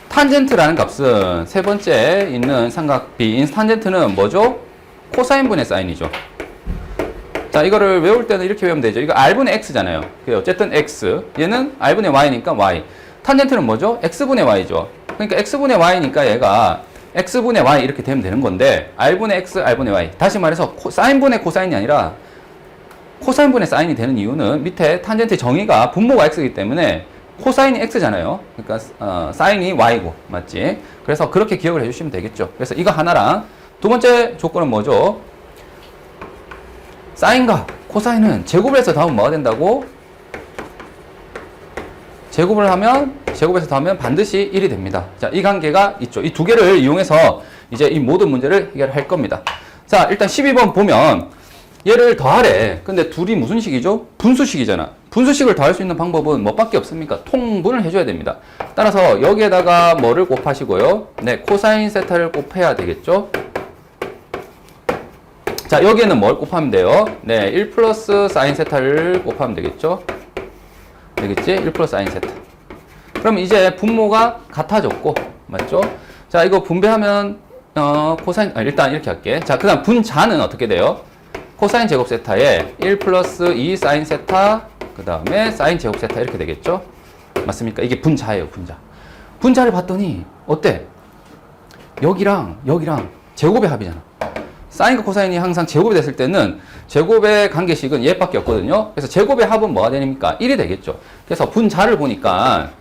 탄젠트라는 값은 세 번째 있는 삼각 B인 탄젠트는 뭐죠? 코사인분의 사인이죠. 자, 이거를 외울 때는 이렇게 외우면 되죠. 이거 R분의 X잖아요. 어쨌든 X. 얘는 R분의 Y니까 Y. 탄젠트는 뭐죠? X분의 Y죠. 그러니까 X분의 Y니까 얘가 X분의 Y 이렇게 되면 되는 건데 R분의 X, R분의 Y. 다시 말해서 사인분의 코사인이 아니라 코사인분의 사인이 되는 이유는 밑에 탄젠트 정의가 분모가 X이기 때문에 코사인이 X잖아요. 그러니까 사인이 Y고 맞지? 그래서 그렇게 기억을 해주시면 되겠죠. 그래서 이거 하나랑 두 번째 조건은 뭐죠? 사인과 코사인은 제곱을 해서 더하면 뭐가 된다고? 제곱해서 더하면 반드시 1이 됩니다. 자, 이 관계가 있죠. 이 두 개를 이용해서 이제 이 모든 문제를 해결할 겁니다. 자, 일단 12번 보면 얘를 더하래. 근데 둘이 무슨 식이죠? 분수식이잖아. 분수식을 더할 수 있는 방법은 뭐밖에 없습니까? 통분을 해줘야 됩니다. 따라서 여기에다가 뭐를 곱하시고요? 네, 코사인 세타를 곱해야 되겠죠? 자, 여기에는 뭘 곱하면 돼요? 네, 1 플러스 사인 세타를 곱하면 되겠죠? 되겠지? 1 플러스 사인 세타. 그럼 이제 분모가 같아졌고, 맞죠? 자, 이거 분배하면, 코사인, 일단 이렇게 할게. 자, 그 다음 분자는 어떻게 돼요? 코사인 제곱 세타에 1 플러스 2 사인 세타, 그 다음에 사인 제곱 세타 이렇게 되겠죠? 맞습니까? 이게 분자예요, 분자. 분자를 봤더니, 어때? 여기랑 제곱의 합이잖아. 사인과 코사인이 항상 제곱이 됐을 때는 제곱의 관계식은 얘밖에 없거든요. 그래서 제곱의 합은 뭐가 되니까 1이 되겠죠. 그래서 분자를 보니까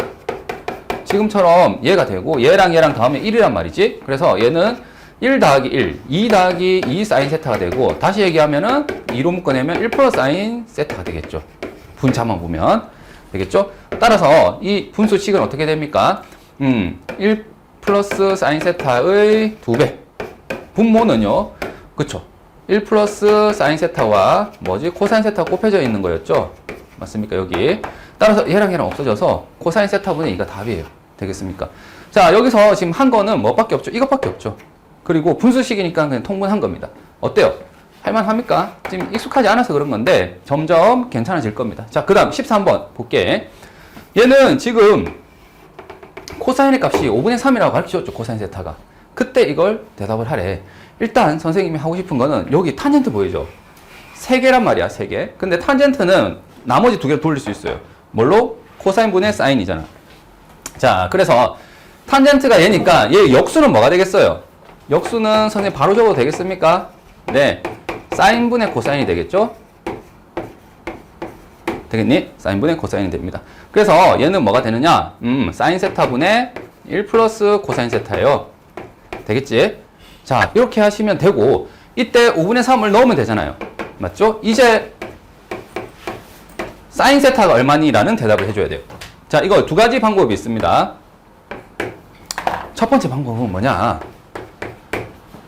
지금처럼 얘가 되고 얘랑 더하면 1이란 말이지. 그래서 얘는 1 더하기 1, 2 더하기 2 사인 세타가 되고 다시 얘기하면은 2로 묶어내면 1 플러스 사인 세타가 되겠죠. 분자만 보면 되겠죠. 따라서 이 분수식은 어떻게 됩니까? 1 플러스 사인 세타의 2배. 분모는요. 그쵸. 1 플러스 사인 세타와 뭐지? 코사인 세타가 곱해져 있는 거였죠? 맞습니까? 여기. 따라서 얘랑 없어져서 코사인 세타분의 2가 답이에요. 되겠습니까? 자, 여기서 지금 한 거는 뭐밖에 없죠? 이것밖에 없죠. 그리고 분수식이니까 그냥 통분한 겁니다. 어때요? 할만합니까? 지금 익숙하지 않아서 그런 건데 점점 괜찮아질 겁니다. 자, 그 다음 13번 볼게. 얘는 지금 코사인의 값이 5분의 3이라고 가르쳐줬죠. 코사인 세타가. 그때 이걸 대답을 하래. 일단 선생님이 하고 싶은 거는 여기 탄젠트 보이죠? 3개란 말이야, 3개. 근데 탄젠트는 나머지 2개를 돌릴 수 있어요. 뭘로? 코사인분의 사인이잖아. 자, 그래서 탄젠트가 얘니까 얘 역수는 뭐가 되겠어요? 역수는 선생님 바로 적어도 되겠습니까? 네. 사인분의 코사인이 되겠죠? 되겠니? 사인분의 코사인이 됩니다. 그래서 얘는 뭐가 되느냐? 사인 세타분의 1 플러스 코사인 세타예요. 되겠지? 자, 이렇게 하시면 되고 이때 5분의 3을 넣으면 되잖아요. 맞죠? 이제 사인 세타가 얼마니? 라는 대답을 해줘야 돼요. 자, 이거 두 가지 방법이 있습니다. 첫 번째 방법은 뭐냐?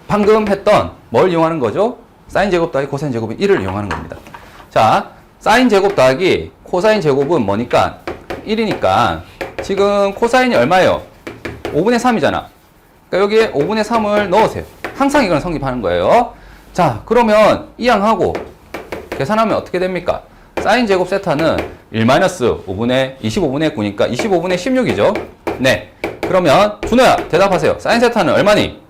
방금 했던 뭘 이용하는 거죠? 사인 제곱 더하기 코사인 제곱은 1을 이용하는 겁니다. 자, 사인 제곱 더하기 코사인 제곱은 뭐니까? 1이니까 지금 코사인이 얼마예요? 5분의 3이잖아. 그러니까 여기에 5분의 3을 넣으세요. 항상 이건 성립하는 거예요. 자, 그러면 이항하고 계산하면 어떻게 됩니까? 사인 제곱 세타는 1-5분의 25분의 9니까 25분의 16이죠. 네. 그러면 준호야 대답하세요. 사인 세타는 얼마니?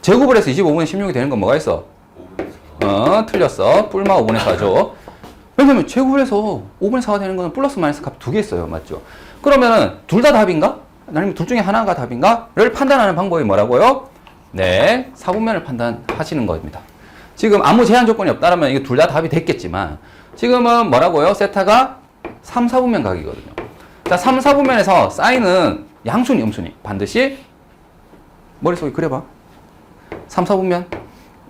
제곱을 해서 25분의 16이 되는 건 뭐가 있어? 틀렸어. 뿔마 5분의 4죠. 왜냐면 제곱을 해서 5분의 4가 되는 거는 플러스 마이너스 값 두 개 있어요. 맞죠? 그러면은 둘 다 답인가? 아니면 둘 중에 하나가 답인가?를 판단하는 방법이 뭐라고요? 네, 사분면을 판단하시는 겁니다. 지금 아무 제한 조건이 없다라면 이게 둘 다 답이 됐겠지만 지금은 뭐라고요? 세타가 3, 4분면 각이거든요. 자, 3, 4분면에서 사인은 양수니 음수니 반드시 머릿속에 그려봐. 3, 4분면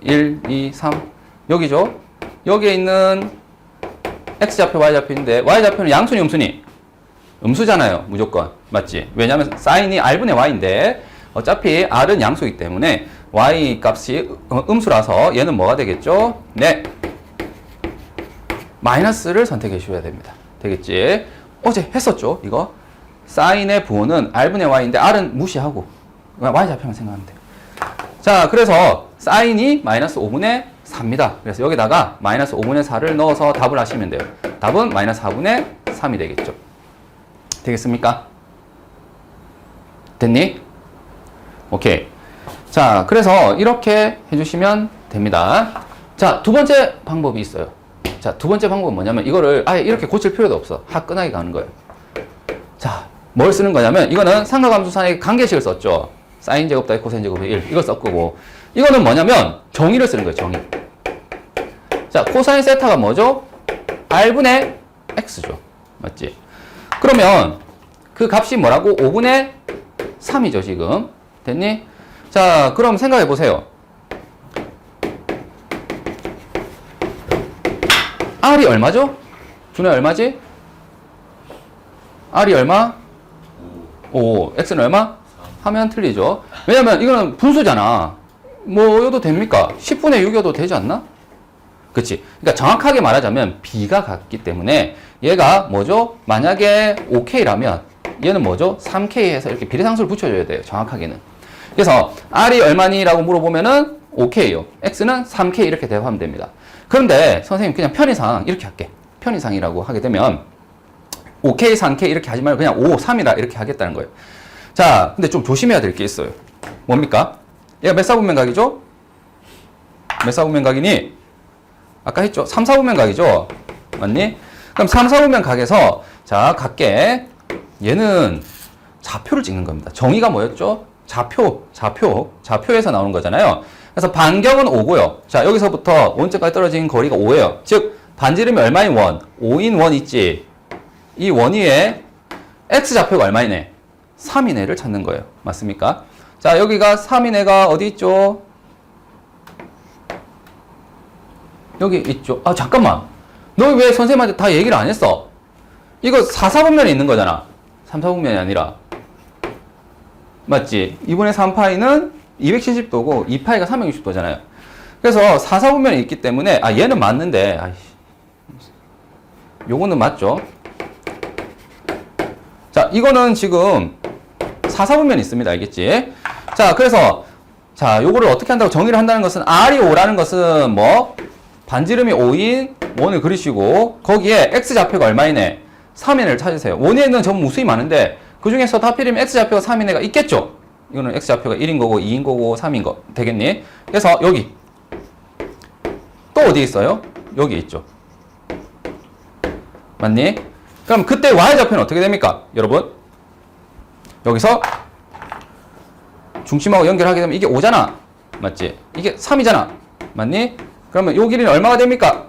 1, 2, 3 여기죠. 여기에 있는 X좌표, Y좌표인데 Y좌표는 양수니 음수니? 음수잖아요. 무조건. 맞지? 왜냐하면 사인이 R분의 Y인데 어차피 R은 양수이기 때문에 y 값이 음수라서 얘는 뭐가 되겠죠? 네. 마이너스를 선택해 주셔야 됩니다. 되겠지? 어제 했었죠, 이거. 사인의 부호는 r분의 y인데 r은 무시하고 y좌표만 생각하면 돼요. 자, 그래서 사인이 마이너스 5분의 4입니다. 그래서 여기다가 마이너스 5분의 4를 넣어서 답을 하시면 돼요. 답은 마이너스 4분의 3이 되겠죠. 되겠습니까? 됐니? 오케이. 자, 그래서 이렇게 해주시면 됩니다. 자, 두 번째 방법이 있어요. 자, 두 번째 방법은 뭐냐면 이거를 아예 이렇게 고칠 필요도 없어. 화끈하게 가는 거예요. 자, 뭘 쓰는 거냐면 이거는 삼각함수산의 관계식을 썼죠. 사인 제곱 더하기 코사인 제곱의 1 이걸 썼고, 이거는 뭐냐면 정의를 쓰는 거예요. 정의. 자, 코사인 세타가 뭐죠? r분의 x죠. 맞지? 그러면 그 값이 뭐라고? 5분의 3이죠, 지금. 됐니? 자, 그럼 생각해 보세요. r이 얼마죠? 준호야, 얼마지? r이 얼마? 5. x는 얼마? 하면 틀리죠. 왜냐면 이거는 분수잖아. 뭐 여도 됩니까? 10분의 6여도 되지 않나? 그치? 그러니까 정확하게 말하자면 b가 같기 때문에 얘가 뭐죠? 만약에 5k라면 얘는 뭐죠? 3k 해서 이렇게 비례상수를 붙여줘야 돼요. 정확하게는. 그래서 r이 얼마니? 라고 물어보면은 5k요. x는 3k 이렇게 대답하면 됩니다. 그런데 선생님 그냥 편의상 이렇게 할게. 편의상이라고 하게 되면 5k, 3k 이렇게 하지 말고 그냥 5, 3이라 이렇게 하겠다는 거예요. 자, 근데 좀 조심해야 될 게 있어요. 뭡니까? 얘가 몇 사분면각이죠? 몇 사분면각이니? 아까 했죠? 3, 4분면각이죠? 맞니? 그럼 3, 4분면각에서 자, 각게 얘는 좌표를 찍는 겁니다. 정의가 뭐였죠? 좌표에서 나오는 거잖아요. 그래서 반경은 5고요. 자, 여기서부터 원점까지 떨어진 거리가 5예요. 즉, 반지름이 얼마인 원? 5인 원 있지? 이 원 위에 x좌표가 얼마이네? 3이네를 찾는 거예요. 맞습니까? 자, 여기가 3이네가 어디 있죠? 여기 있죠. 아, 잠깐만. 너 왜 선생님한테 다 얘기를 안 했어? 이거 4, 4분면에 있는 거잖아. 3, 4분면이 아니라. 맞지? 2분의 3파이는 270도고 2파이가 360도잖아요. 그래서 4, 4분면에 있기 때문에 아, 얘는 맞는데 아이씨. 요거는 맞죠? 자, 이거는 지금 4, 4분면이 있습니다. 알겠지? 자, 그래서 자, 요거를 어떻게 한다고 정의를 한다는 것은 R이 5라는 것은 뭐 반지름이 5인 원을 그리시고 거기에 X좌표가 얼마이네? 3인을 찾으세요. 원에는 전부 무수히 많은데 그 중에서 하필이면 X좌표가 3인 애가 있겠죠? 이거는 X좌표가 1인 거고 2인 거고 3인 거 되겠니? 그래서 여기 또 어디 있어요? 여기 있죠. 맞니? 그럼 그때 Y좌표는 어떻게 됩니까? 여러분 여기서 중심하고 연결하게 되면 이게 5잖아. 맞지? 이게 3이잖아. 맞니? 그러면 요 길이는 얼마가 됩니까?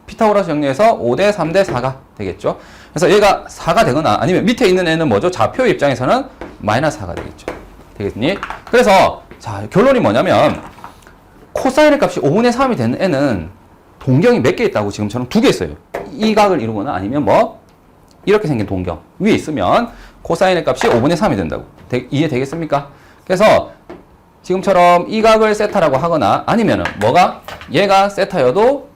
피타고라스 정리해서 5대 3대 4가 되겠죠. 그래서 얘가 4가 되거나 아니면 밑에 있는 애는 뭐죠? 좌표 입장에서는 마이너스 4가 되겠죠. 되겠니? 그래서 자, 결론이 뭐냐면 코사인의 값이 5분의 3이 되는 애는 동경이 몇 개 있다고 지금처럼 2개 있어요. 이 각을 이루거나 아니면 뭐 이렇게 생긴 동경 위에 있으면 코사인의 값이 5분의 3이 된다고. 이해되겠습니까? 그래서 지금처럼 이 각을 세타라고 하거나 아니면은 뭐가 얘가 세타여도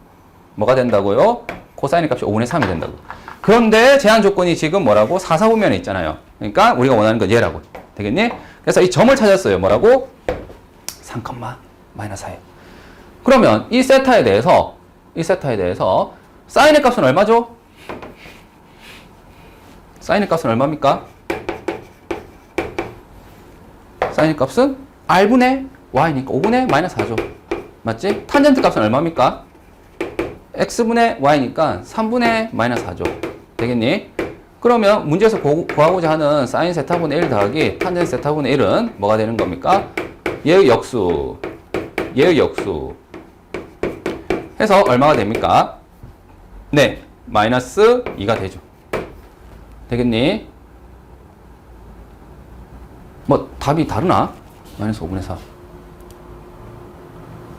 뭐가 된다고요? 코사인의 값이 5분의 3이 된다고. 그런데 제한 조건이 지금 뭐라고? 4, 4분면에 있잖아요. 그러니까 우리가 원하는 건 얘라고. 되겠니? 그래서 이 점을 찾았어요. 뭐라고? 3, 마이너스 4예요. 그러면 이 세타에 대해서 사인의 값은 얼마죠? 사인의 값은 얼마입니까? 사인의 값은 r분의 y니까 5분의 마이너스 4죠. 맞지? 탄젠트 값은 얼마입니까? x분의 y니까 3분의 마이너스 4죠. 되겠니? 그러면 문제에서 구하고자 하는 사인 세타분의 1 더하기 탄젠트 세타분의 1은 뭐가 되는 겁니까? 얘의 역수 해서 얼마가 됩니까? 네, 마이너스 2가 되죠. 되겠니? 뭐 답이 다르나? 마이너스 5분의 4.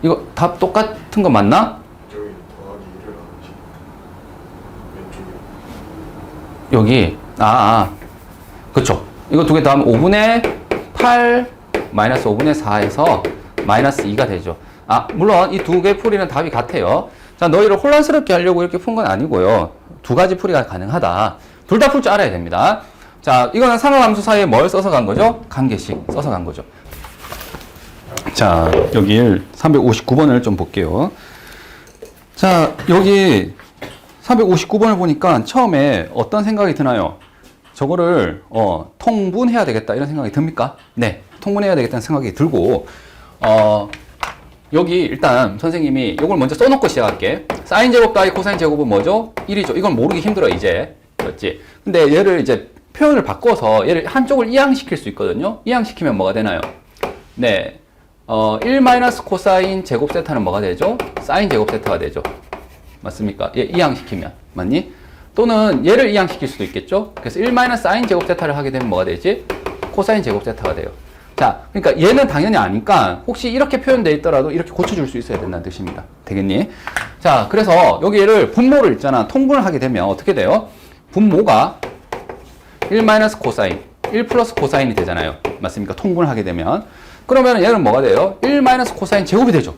이거 답 똑같은 거 맞나? 저기 더하기 1을 하지. 왼쪽에. 여기 그쵸. 이거 두 개 더하면 5분의 8 마이너스 5분의 4에서 마이너스 2가 되죠. 아, 물론 이 두 개 풀이는 답이 같아요. 자, 너희를 혼란스럽게 하려고 이렇게 푼 건 아니고요. 두 가지 풀이가 가능하다. 둘 다 풀 줄 알아야 됩니다. 자, 이거는 삼각함수 사이에 뭘 써서 간 거죠? 관계식 써서 간 거죠. 자, 여기 359번을 좀 볼게요. 자, 여기 359번을 보니까 처음에 어떤 생각이 드나요? 저거를 통분해야 되겠다 이런 생각이 듭니까? 네, 통분해야 되겠다는 생각이 들고 여기 일단 선생님이 이걸 먼저 써놓고 시작할게. 사인 제곱 더하기 코사인 제곱은 뭐죠? 1이죠. 이건 모르기 힘들어 이제. 그렇지? 근데 얘를 이제 표현을 바꿔서 얘를 한쪽을 이항시킬 수 있거든요. 이항시키면 뭐가 되나요? 네, 1 마이너스 코사인 제곱 세타는 뭐가 되죠? 사인 제곱 세타가 되죠. 맞습니까? 얘 이항시키면. 맞니? 또는 얘를 이항시킬 수도 있겠죠? 그래서 1 마이너스 사인 제곱 세타를 하게 되면 뭐가 되지? 코사인 제곱 세타가 돼요. 자, 그러니까 얘는 당연히 아니까 혹시 이렇게 표현되어 있더라도 이렇게 고쳐줄 수 있어야 된다는 뜻입니다. 되겠니? 자, 그래서 여기 얘를 분모를 있잖아. 통분을 하게 되면 어떻게 돼요? 분모가 1 마이너스 코사인, 1 플러스 코사인이 되잖아요. 맞습니까? 통분을 하게 되면. 그러면 얘는 뭐가 돼요? 1 마이너스 코사인 제곱이 되죠.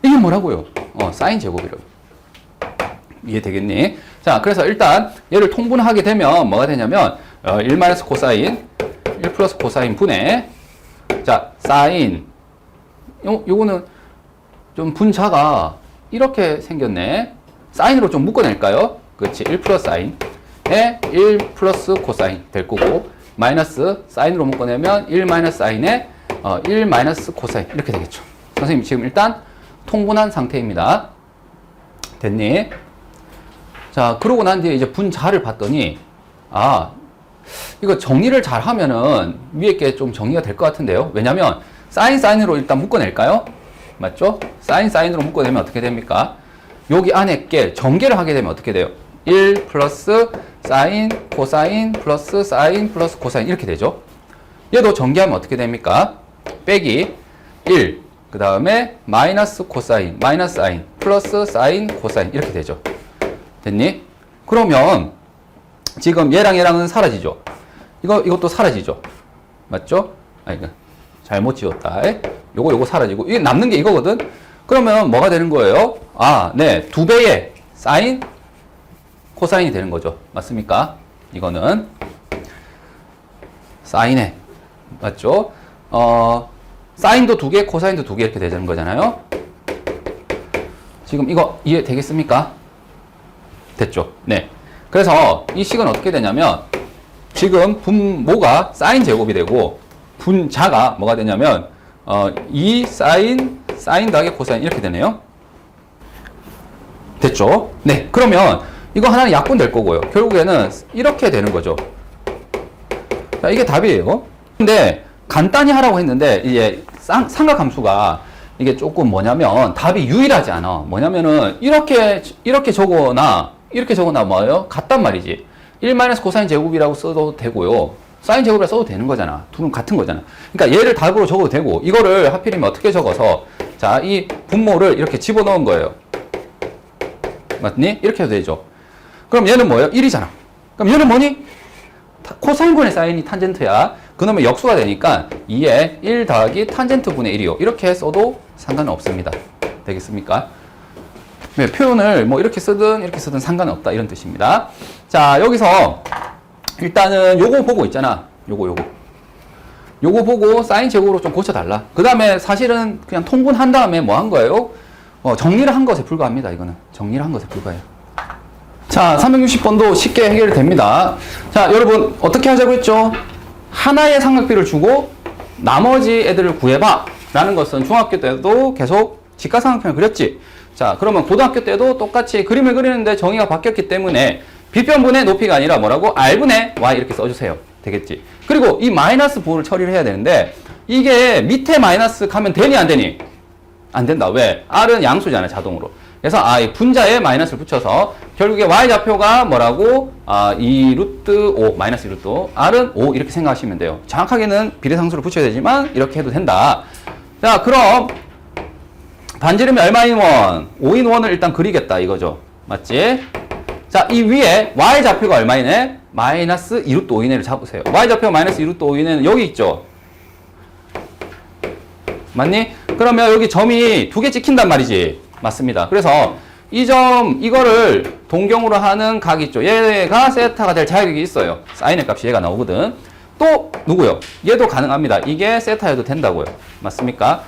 이게 뭐라고요? 사인 제곱이라고. 이해되겠니? 자, 그래서 일단 얘를 통분하게 되면 뭐가 되냐면 1 마이너스 코사인, 1 플러스 코사인 분의 자, 사인 요거는 좀 분자가 이렇게 생겼네. 사인으로 좀 묶어낼까요? 그렇지. 1 플러스 사인에 1 플러스 코사인 될 거고 마이너스 사인으로 묶어내면 1 마이너스 사인에 1 마이너스 코사인 이렇게 되겠죠. 선생님 지금 일단 통분한 상태입니다. 됐니? 자, 그러고 난 뒤에 이제 분자를 봤더니 이거 정리를 잘 하면은 위에 게 좀 정리가 될 것 같은데요. 왜냐면 사인으로 일단 묶어낼까요? 맞죠? 사인으로 묶어내면 어떻게 됩니까? 여기 안에 게 전개를 하게 되면 어떻게 돼요? 1 플러스 사인, 코사인, 플러스 사인, 플러스 코사인 이렇게 되죠. 얘도 전개하면 어떻게 됩니까? 빼기 1, 그 다음에 마이너스 코사인, 마이너스 사인, 플러스 사인, 코사인 이렇게 되죠. 됐니? 그러면 지금 얘랑은 사라지죠. 이것도 사라지죠. 맞죠? 잘못 지웠다. 요거 사라지고 이게 남는 게 이거거든. 그러면 뭐가 되는 거예요? 네, 2배의 사인, 코사인이 되는 거죠. 맞습니까? 이거는 사인에 맞죠? 사인도 2개, 코사인도 2개 이렇게 되는 거잖아요. 지금 이거 이해 되겠습니까? 됐죠? 네. 그래서 이 식은 어떻게 되냐면 지금 분모가 사인 제곱이 되고 분자가 뭐가 되냐면 2 사인 더하기 코사인 이렇게 되네요. 됐죠? 네. 그러면 이거 하나는 약분 될 거고요. 결국에는 이렇게 되는 거죠. 자, 이게 답이에요. 근데 간단히 하라고 했는데 이제 삼각함수가 이게 조금 뭐냐면 답이 유일하지 않아. 뭐냐면은 이렇게 적어나 뭐예요? 같단 말이지. 1 마이너스 코사인 제곱이라고 써도 되고요. 사인 제곱이라 써도 되는 거잖아. 둘은 같은 거잖아. 그러니까 얘를 답으로 적어도 되고 이거를 하필이면 어떻게 적어서 자, 이 분모를 이렇게 집어넣은 거예요. 맞니? 이렇게 해도 되죠. 그럼 얘는 뭐예요? 1이잖아. 그럼 얘는 뭐니? 코사인분의 사인이 탄젠트야. 그러면 역수가 되니까 2에 1 더하기 탄젠트 분의 1이요. 이렇게 써도 상관은 없습니다. 되겠습니까? 네, 표현을 뭐 이렇게 쓰든 상관은 없다 이런 뜻입니다. 자, 여기서 일단은 요거 보고 있잖아. 요거 보고 사인 제곱으로 좀 고쳐달라. 그 다음에 사실은 그냥 통분한 다음에 뭐 한 거예요? 정리를 한 것에 불과합니다. 이거는 정리를 한 것에 불과해요. 자, 360번도 쉽게 해결이 됩니다. 자, 여러분 어떻게 하자고 했죠? 하나의 삼각비를 주고 나머지 애들을 구해봐 라는 것은 중학교 때도 계속 직각삼각형을 그렸지. 자, 그러면 고등학교 때도 똑같이 그림을 그리는데 정의가 바뀌었기 때문에 빗변분의 높이가 아니라 뭐라고? r분의 y 이렇게 써주세요. 되겠지? 그리고 이 마이너스 부호를 처리를 해야 되는데 이게 밑에 마이너스 가면 되니 안 되니? 안 된다. 왜? r은 양수잖아요. 자동으로. 그래서 이 분자에 마이너스를 붙여서 결국에 y좌표가 뭐라고? 2 루트 5 마이너스 2 루트 5 r은 5 이렇게 생각하시면 돼요. 정확하게는 비례상수를 붙여야 되지만 이렇게 해도 된다. 자, 그럼 반지름이 얼마인 원? 5인 원을 일단 그리겠다 이거죠. 맞지? 자, 이 위에 y좌표가 얼마이네? 마이너스 2루트 5이네를 잡으세요. y좌표가 마이너스 2루트 5이네는 여기 있죠. 맞니? 그러면 여기 점이 두 개 찍힌단 말이지. 맞습니다. 그래서 이 점, 이거를 동경으로 하는 각이 있죠. 얘가 세타가 될 자격이 있어요. 사인의 값이 얘가 나오거든. 또 누구요? 얘도 가능합니다. 이게 세타여도 된다고요. 맞습니까?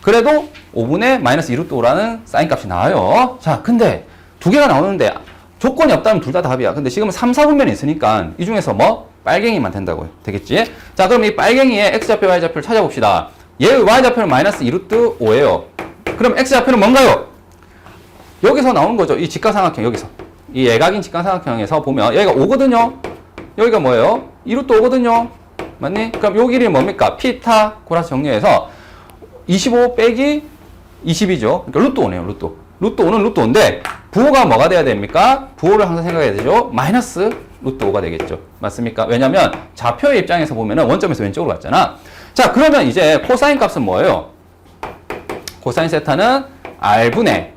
그래도 5분의 마이너스 2루트 5라는 사인 값이 나와요. 자, 근데 두 개가 나오는데 조건이 없다면 둘 다 답이야. 근데 지금은 3, 4분면이 있으니까 이 중에서 뭐? 빨갱이만 된다고요. 되겠지? 자, 그럼 이 빨갱이의 x좌표, y좌표를 찾아봅시다. 얘의 y좌표는 마이너스 2루트 5예요. 그럼 x좌표는 뭔가요? 여기서 나오는 거죠. 이 직각삼각형 여기서. 이 예각인 직각삼각형에서 보면 여기가 5거든요. 여기가 뭐예요? 2루트 5거든요. 맞니? 그럼 요 길이 뭡니까? 피타 고라스 정리해서 25 빼기 20이죠. 그러니까 루트 5네요. 루트. 루트 5는 루트 5인데 부호가 뭐가 돼야 됩니까? 부호를 항상 생각해야 되죠. 마이너스 루트 5가 되겠죠. 맞습니까? 왜냐면 좌표의 입장에서 보면은 원점에서 왼쪽으로 갔잖아. 자, 그러면 이제 코사인 값은 뭐예요? 코사인 세타는 R분의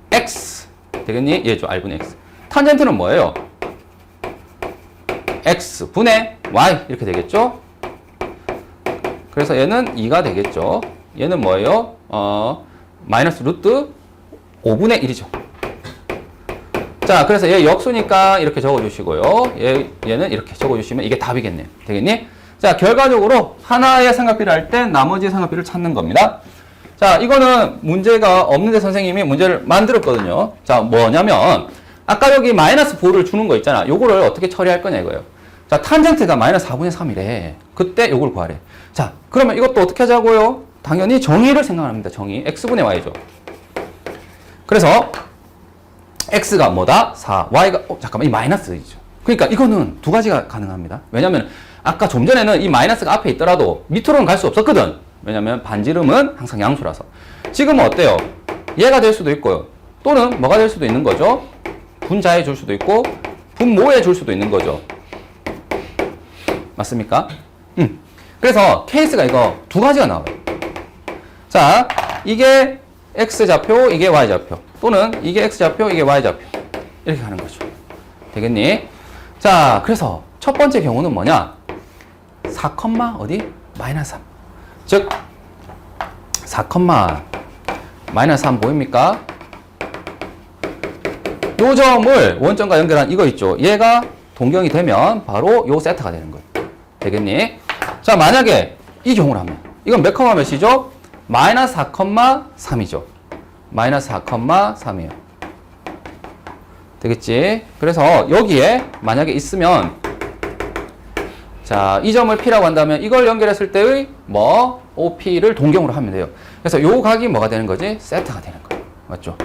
X 되겠니? 얘죠. R분의 X. 탄젠트는 뭐예요? X 분의 Y 이렇게 되겠죠? 그래서 얘는 2가 되겠죠. 얘는 뭐예요? 마이너스 루트 5분의 1이죠. 자, 그래서 얘 역수니까 이렇게 적어주시고요. 얘는 이렇게 적어주시면 이게 답이겠네요. 되겠니? 자, 결과적으로 하나의 삼각비를 할 때 나머지 삼각비를 찾는 겁니다. 자, 이거는 문제가 없는데 선생님이 문제를 만들었거든요. 자, 뭐냐면 아까 여기 마이너스 부호를 주는 거 있잖아. 요거를 어떻게 처리할 거냐 이거예요. 자, 탄젠트가 마이너스 4분의 3이래. 그때 요걸 구하래. 자, 그러면 이것도 어떻게 하자고요? 당연히 정의를 생각합니다. 정의. x분의 y죠. 그래서 x가 뭐다? 4. y가 잠깐만 이 마이너스이죠. 그러니까 이거는 두 가지가 가능합니다. 왜냐면 아까 좀 전에는 이 마이너스가 앞에 있더라도 밑으로는 갈 수 없었거든. 왜냐면 반지름은 항상 양수라서. 지금은 어때요? 얘가 될 수도 있고요. 또는 뭐가 될 수도 있는 거죠? 분자해 줄 수도 있고 분모해 줄 수도 있는 거죠. 맞습니까? 그래서 케이스가 이거 두 가지가 나와요. 자, 이게 x좌표, 이게 y좌표. 또는 이게 x좌표, 이게 y좌표. 이렇게 가는 거죠. 되겠니? 자, 그래서 첫 번째 경우는 뭐냐? 4, 어디? 마이너스 3. 즉, 4, 마이너스 3 보입니까? 요 점을 원점과 연결한 이거 있죠. 얘가 동경이 되면 바로 요 세타가 되는 거예요. 되겠니? 자, 만약에 이 경우를 하면 이건 몇 컴마 몇이죠? 마이너스 4, 3이죠. 마이너스 4, 3이에요. 되겠지? 그래서 여기에 만약에 있으면 자, 이 점을 P라고 한다면 이걸 연결했을 때의 뭐 OP를 동경으로 하면 돼요. 그래서 요 각이 뭐가 되는 거지? 세타가 되는 거예요. 맞죠?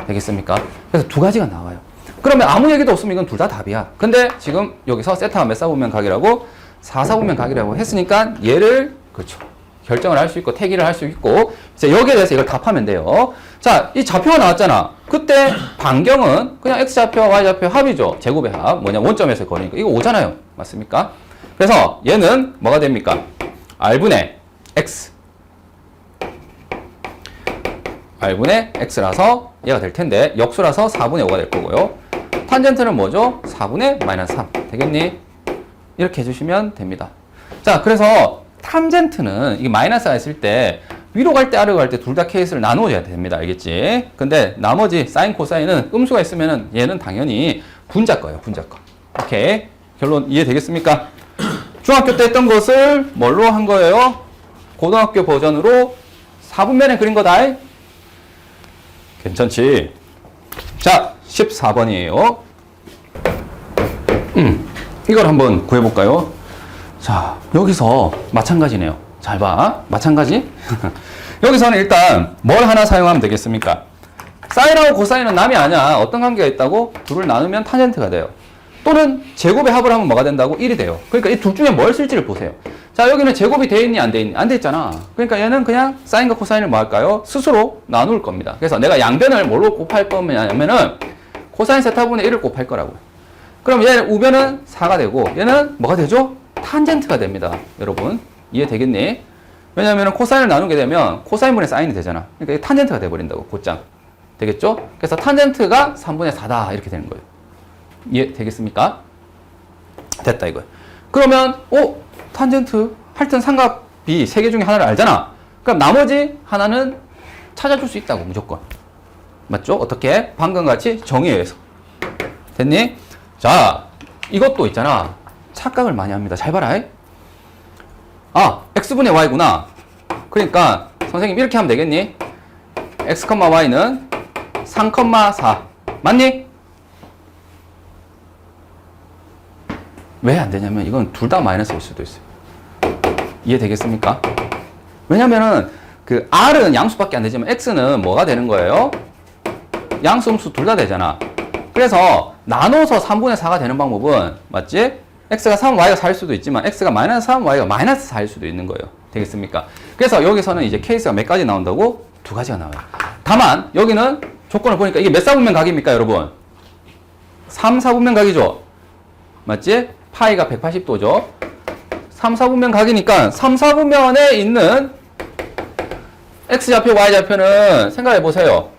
되겠습니까? 그래서 두 가지가 나와요. 그러면 아무 얘기도 없으면 이건 둘 다 답이야. 근데 지금 여기서 세타가 몇 사분면 각이라고 4사분면 각이라고 했으니까 얘를 그렇죠. 결정을 할 수 있고 태기를 할 수 있고 이제 여기에 대해서 이걸 답하면 돼요. 자, 이 좌표가 나왔잖아. 그때 반경은 그냥 x좌표와 y좌표 합이죠. 제곱의 합. 뭐냐? 원점에서 거리니까 이거 5잖아요. 맞습니까? 그래서 얘는 뭐가 됩니까? r분의 x. r분의 x라서 얘가 될 텐데 역수라서 4분의 5가 될 거고요. 탄젠트는 뭐죠? 4분의 마이너스 3. 되겠니? 이렇게 해주시면 됩니다. 자, 그래서 탄젠트는 이게 마이너스가 있을 때 위로 갈 때 아래로 갈 때 둘 다 케이스를 나누어줘야 됩니다. 알겠지? 근데 나머지 사인 코사인은 음수가 있으면은 얘는 당연히 분자 거예요. 분자 거. 오케이. 결론 이해되겠습니까? 중학교 때 했던 것을 뭘로 한 거예요? 고등학교 버전으로 4분면에 그린 거다. 괜찮지? 자, 14번이에요. 이걸 한번 구해볼까요? 자, 여기서 마찬가지네요. 잘 봐. 마찬가지? 여기서는 일단 뭘 하나 사용하면 되겠습니까? 사인하고 코사인은 남이 아니야. 어떤 관계가 있다고? 둘을 나누면 탄젠트가 돼요. 또는 제곱의 합을 하면 뭐가 된다고? 1이 돼요. 그러니까 이 둘 중에 뭘 쓸지를 보세요. 자, 여기는 제곱이 돼 있니? 안 돼 있니? 안 돼 있잖아. 그러니까 얘는 그냥 사인과 코사인을 뭐 할까요? 스스로 나눌 겁니다. 그래서 내가 양변을 뭘로 곱할 거냐면은 코사인 세타분의 1을 곱할 거라고요. 그럼 얘 우변은 4가 되고 얘는 뭐가 되죠? 탄젠트가 됩니다. 여러분 이해되겠니? 왜냐하면 코사인을 나누게 되면 코사인분의 사인이 되잖아. 그러니까 탄젠트가 돼버린다고. 곧장 되겠죠? 그래서 탄젠트가 3분의 4다 이렇게 되는 거예요. 이해되겠습니까? 됐다 이거예요. 그러면 탄젠트 할 땐 삼각비 3개 중에 하나를 알잖아. 그럼 나머지 하나는 찾아줄 수 있다고, 무조건. 맞죠? 어떻게? 방금 같이 정의에 의해서. 됐니? 자, 이것도 있잖아. 착각을 많이 합니다. 잘 봐라. 아, x분의 y구나. 그러니까 선생님 이렇게 하면 되겠니? x, y는 3, 4. 맞니? 왜 안 되냐면 이건 둘 다 마이너스일 수도 있어요. 이해되겠습니까? 왜냐면은 그 r은 양수밖에 안 되지만 x는 뭐가 되는 거예요? 양수, 음수 둘 다 되잖아. 그래서 나눠서 3분의 4가 되는 방법은 맞지? x가 3, y가 4일 수도 있지만 x가 마이너스 3, y가 마이너스 4일 수도 있는 거예요. 되겠습니까? 그래서 여기서는 이제 케이스가 몇 가지 나온다고? 두 가지가 나와요. 다만 여기는 조건을 보니까 이게 몇 사분면 각입니까, 여러분? 3, 4분면 각이죠? 맞지? 파이가 180도죠? 3, 4분면 각이니까 3, 4분면에 있는 x좌표, y좌표는 생각해 보세요.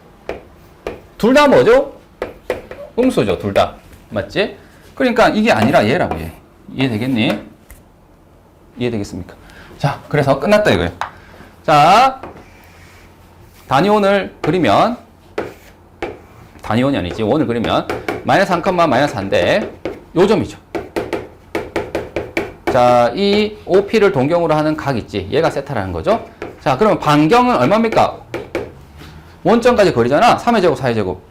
둘 다 뭐죠? 음수죠, 둘 다. 맞지? 그러니까 이게 아니라 얘라고, 얘. 이해되겠니? 이해되겠습니까? 자, 그래서 끝났다 이거예요. 자, 단위원을 그리면, 단위원이 아니지, 원을 그리면, 마이너스 3, 마이너스 4인데, 요 점이죠. 자, 이 OP를 동경으로 하는 각 있지. 얘가 세타라는 거죠. 자, 그러면 반경은 얼마입니까? 원점까지 거리잖아. 3의 제곱, 4의 제곱.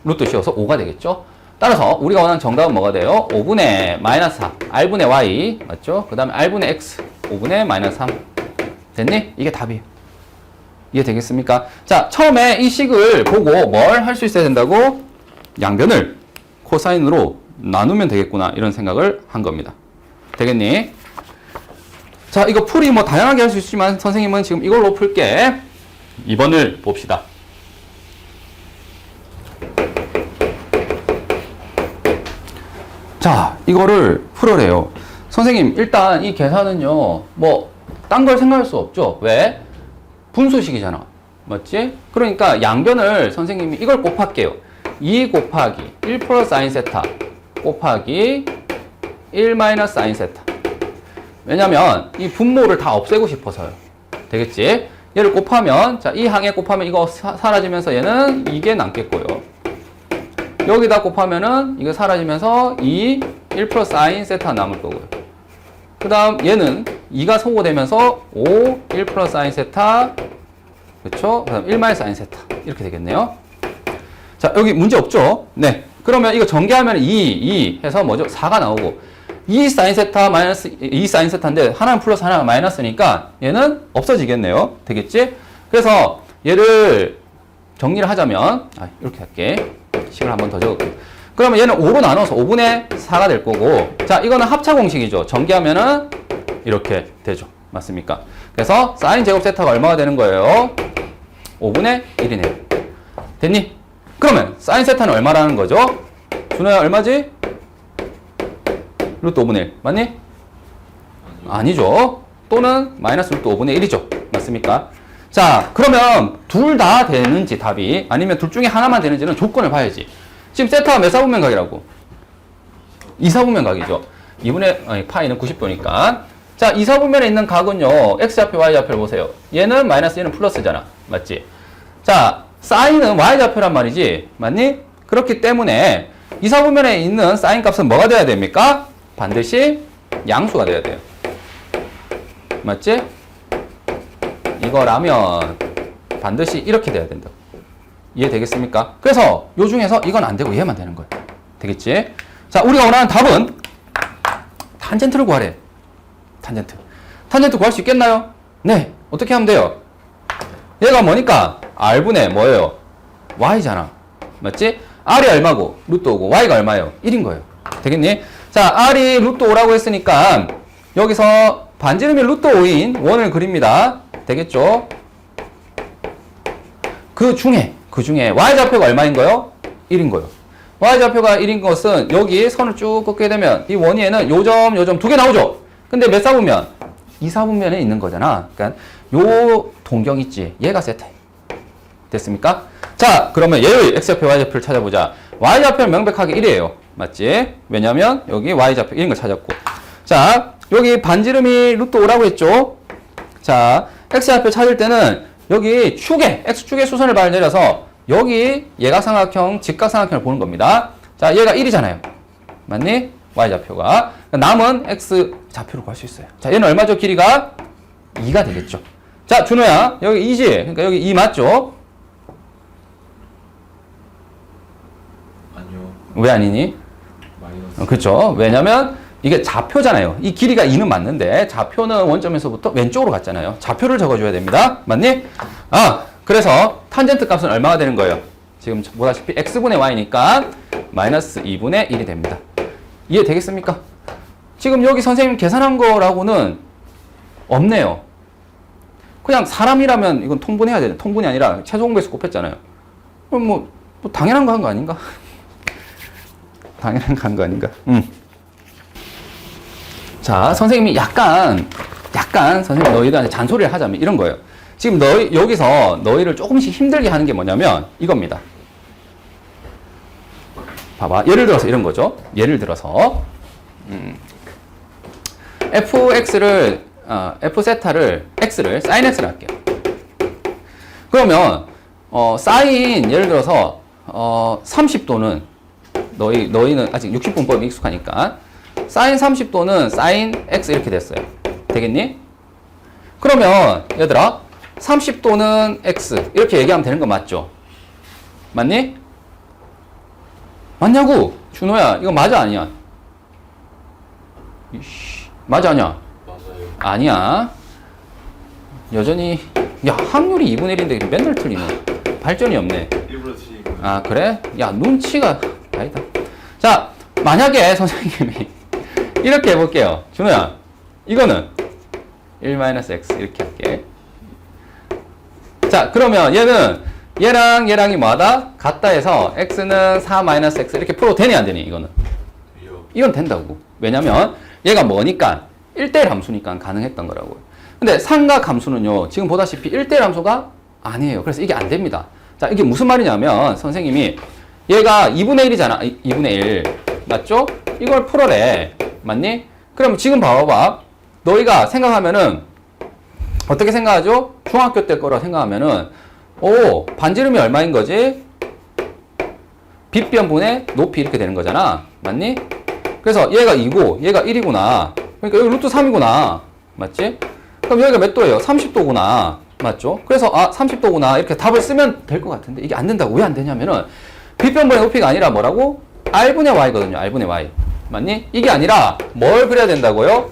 루트 씌워서 5가 되겠죠. 따라서 우리가 원하는 정답은 뭐가 돼요? 5분의 마이너스 4, r분의 y. 맞죠? 그 다음에 r분의 x, 5분의 마이너스 3. 됐니? 이게 답이에요. 이해되겠습니까? 자, 처음에 이 식을 보고 뭘 할 수 있어야 된다고? 양변을 코사인으로 나누면 되겠구나. 이런 생각을 한 겁니다. 되겠니? 자, 이거 풀이 뭐 다양하게 할 수 있지만 선생님은 지금 이걸로 풀게. 2번을 봅시다. 자, 이거를 풀어래요. 선생님, 일단 이 계산은요, 뭐, 딴 걸 생각할 수 없죠. 왜? 분수식이잖아. 맞지? 그러니까 양변을 선생님이 이걸 곱할게요. 2 곱하기 1 플러스 사인 세타 곱하기 1 마이너스 사인 세타. 왜냐면 이 분모를 다 없애고 싶어서요. 되겠지? 얘를 곱하면, 자, 이 항에 곱하면 이거 사라지면서 얘는 이게 남겠고요. 여기다 곱하면은 이거 사라지면서 2, 1 플러스 사인 세타 남을 거고요. 그 다음 얘는 2가 소거되면서 5, 1 플러스 사인 세타, 그쵸? 그 다음 1 마이너스 사인 세타. 이렇게 되겠네요. 자, 여기 문제 없죠? 네. 그러면 이거 전개하면 2 해서 뭐죠? 4가 나오고 2 사인 세타 마이너스 2 사인 세타인데 하나는 플러스 하나가 마이너스니까 얘는 없어지겠네요. 되겠지? 그래서 얘를 정리를 하자면, 이렇게 할게. 식을 한번 더 적을게요. 그러면 얘는 5로 나눠서 5분의 4가 될 거고, 자, 이거는 합차 공식이죠. 전개하면은 이렇게 되죠. 맞습니까? 그래서 사인 제곱 세타가 얼마가 되는 거예요? 5분의 1이네요. 됐니? 그러면 사인 세타는 얼마라는 거죠? 준호야, 얼마지? 루트 5분의 1. 맞니? 아니죠. 또는 마이너스 루트 5분의 1이죠. 맞습니까? 자, 그러면 둘 다 되는지 답이, 아니면 둘 중에 하나만 되는지는 조건을 봐야지. 지금 세타가 몇 사분면 각이라고? 2사분면 각이죠. 2분의 파이는 90도니까. 자, 2사분면에 있는 각은요, x좌표, y좌표를 보세요. 얘는 마이너스, 얘는 플러스잖아. 맞지? 자, 사인은 y좌표란 말이지. 맞니? 그렇기 때문에 2사분면에 있는 사인 값은 뭐가 돼야 됩니까? 반드시 양수가 돼야 돼요. 맞지? 이거라면 반드시 이렇게 돼야 된다. 이해되겠습니까? 그래서 요 중에서 이건 안 되고 얘만 되는 거예요. 되겠지? 자, 우리가 원하는 답은 탄젠트를 구하래. 탄젠트. 탄젠트 구할 수 있겠나요? 네. 어떻게 하면 돼요? 얘가 뭐니까? r분의 뭐예요? y잖아. 맞지? r이 얼마고? 루트 5고 y가 얼마예요? 1인 거예요. 되겠니? 자, r이 루트 5라고 했으니까 여기서 반지름이 루트 5인 원을 그립니다. 되겠죠? 그 중에 y좌표가 얼마인 거요? 1인 거요. y좌표가 1인 것은 여기 선을 쭉 긋게 되면 이 원위에는 요점 두 개 나오죠? 근데 몇 사분면? 2사분면에 있는 거잖아. 그러니까 요 동경 있지? 얘가 세타. 됐습니까? 자, 그러면 얘의 x좌표, y좌표를 찾아보자. y좌표는 명백하게 1이에요. 맞지? 왜냐면 여기 y좌표 1인 걸 찾았고. 자, 여기 반지름이 루트 5라고 했죠? 자, x좌표 찾을 때는 여기 축에, x축에 수선을 발 내려서 여기 예각삼각형, 직각삼각형을 보는 겁니다. 자, 얘가 1이잖아요. 맞니? y좌표가. 남은 x좌표로 구할 수 있어요. 자, 얘는 얼마죠? 길이가 2가 되겠죠. 자, 준호야, 여기 2지? 그러니까 여기 2 맞죠? 아니요. 왜 아니니? 마이너스. 그렇죠. 왜냐면 이게 좌표잖아요. 이 길이가 2는 맞는데 좌표는 원점에서부터 왼쪽으로 갔잖아요. 좌표를 적어줘야 됩니다. 맞니? 아, 그래서 탄젠트 값은 얼마가 되는 거예요? 지금 보다시피 x분의 y니까 마이너스 2분의 1이 됩니다. 이해되겠습니까? 지금 여기 선생님 계산한 거라고는 없네요. 그냥 사람이라면 이건 통분해야 되는, 통분이 아니라 최소 공배수 곱했잖아요. 그럼 뭐 당연한 거 한 거 아닌가? 당연한 거 한 거 아닌가? 자, 선생님이 약간 선생님 너희들한테 잔소리를 하자면 이런 거예요. 지금 여기서 너희를 조금씩 힘들게 하는 게 뭐냐면 이겁니다. 봐봐. 예를 들어서 이런 거죠. 예를 들어서 fx를 f세타를 x를 sin x를 할게요. 그러면 sin 예를 들어서 30도는 너희는 아직 60분법이 익숙하니까 sin 30도는 sin x 이렇게 됐어요. 되겠니? 그러면 얘들아 30도는 x 이렇게 얘기하면 되는 거 맞죠? 맞니? 맞냐고? 준호야, 이거 맞아 아니야? 이씨, 맞아 아니야? 맞아요. 아니야. 여전히 야, 확률이 2분의 1인데 맨날 틀리네. 발전이 없네. 일부러 치신 거예요. 아, 그래? 야, 눈치가 아니다. 자, 만약에 선생님이 이렇게 해볼게요. 준호야, 이거는 1-x 이렇게 할게. 자, 그러면 얘랑이 뭐하다? 같다 해서 x는 4-x 이렇게 풀어도 되니 안 되니? 이거는 이건 된다고. 왜냐면 얘가 뭐니까 1대1 함수니까 가능했던 거라고요. 근데 삼각 함수는요, 지금 보다시피 1대1 함수가 아니에요. 그래서 이게 안 됩니다. 자, 이게 무슨 말이냐면 선생님이 얘가 2분의 1이잖아. 2분의 1 맞죠? 이걸 풀어래. 맞니? 그럼 지금 봐봐. 너희가 생각하면은 어떻게 생각하죠? 중학교 때 거라 생각하면은 반지름이 얼마인 거지? 빗변분의 높이 이렇게 되는 거잖아. 맞니? 그래서 얘가 2고 얘가 1이구나. 그러니까 여기 루트 3이구나. 맞지? 그럼 여기가 몇 도예요? 30도구나. 맞죠? 그래서 30도구나. 이렇게 답을 쓰면 될 것 같은데 이게 안 된다고. 왜 안 되냐면은 빗변분의 높이가 아니라 뭐라고? r분의 y거든요. r분의 y. 맞니? 이게 아니라 뭘 그려야 된다고요?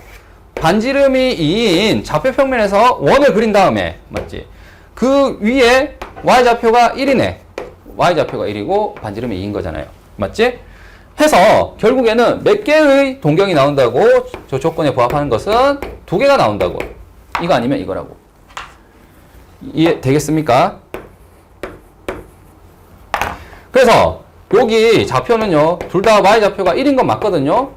반지름이 2인 좌표 평면에서 원을 그린 다음에 맞지? 그 위에 y좌표가 1이네. y좌표가 1이고 반지름이 2인 거잖아요. 맞지? 해서 결국에는 몇 개의 동경이 나온다고? 저 조건에 부합하는 것은 2개가 나온다고. 이거 아니면 이거라고. 이해 되겠습니까? 그래서 여기 좌표는요, 둘 다 y좌표가 1인 건 맞거든요.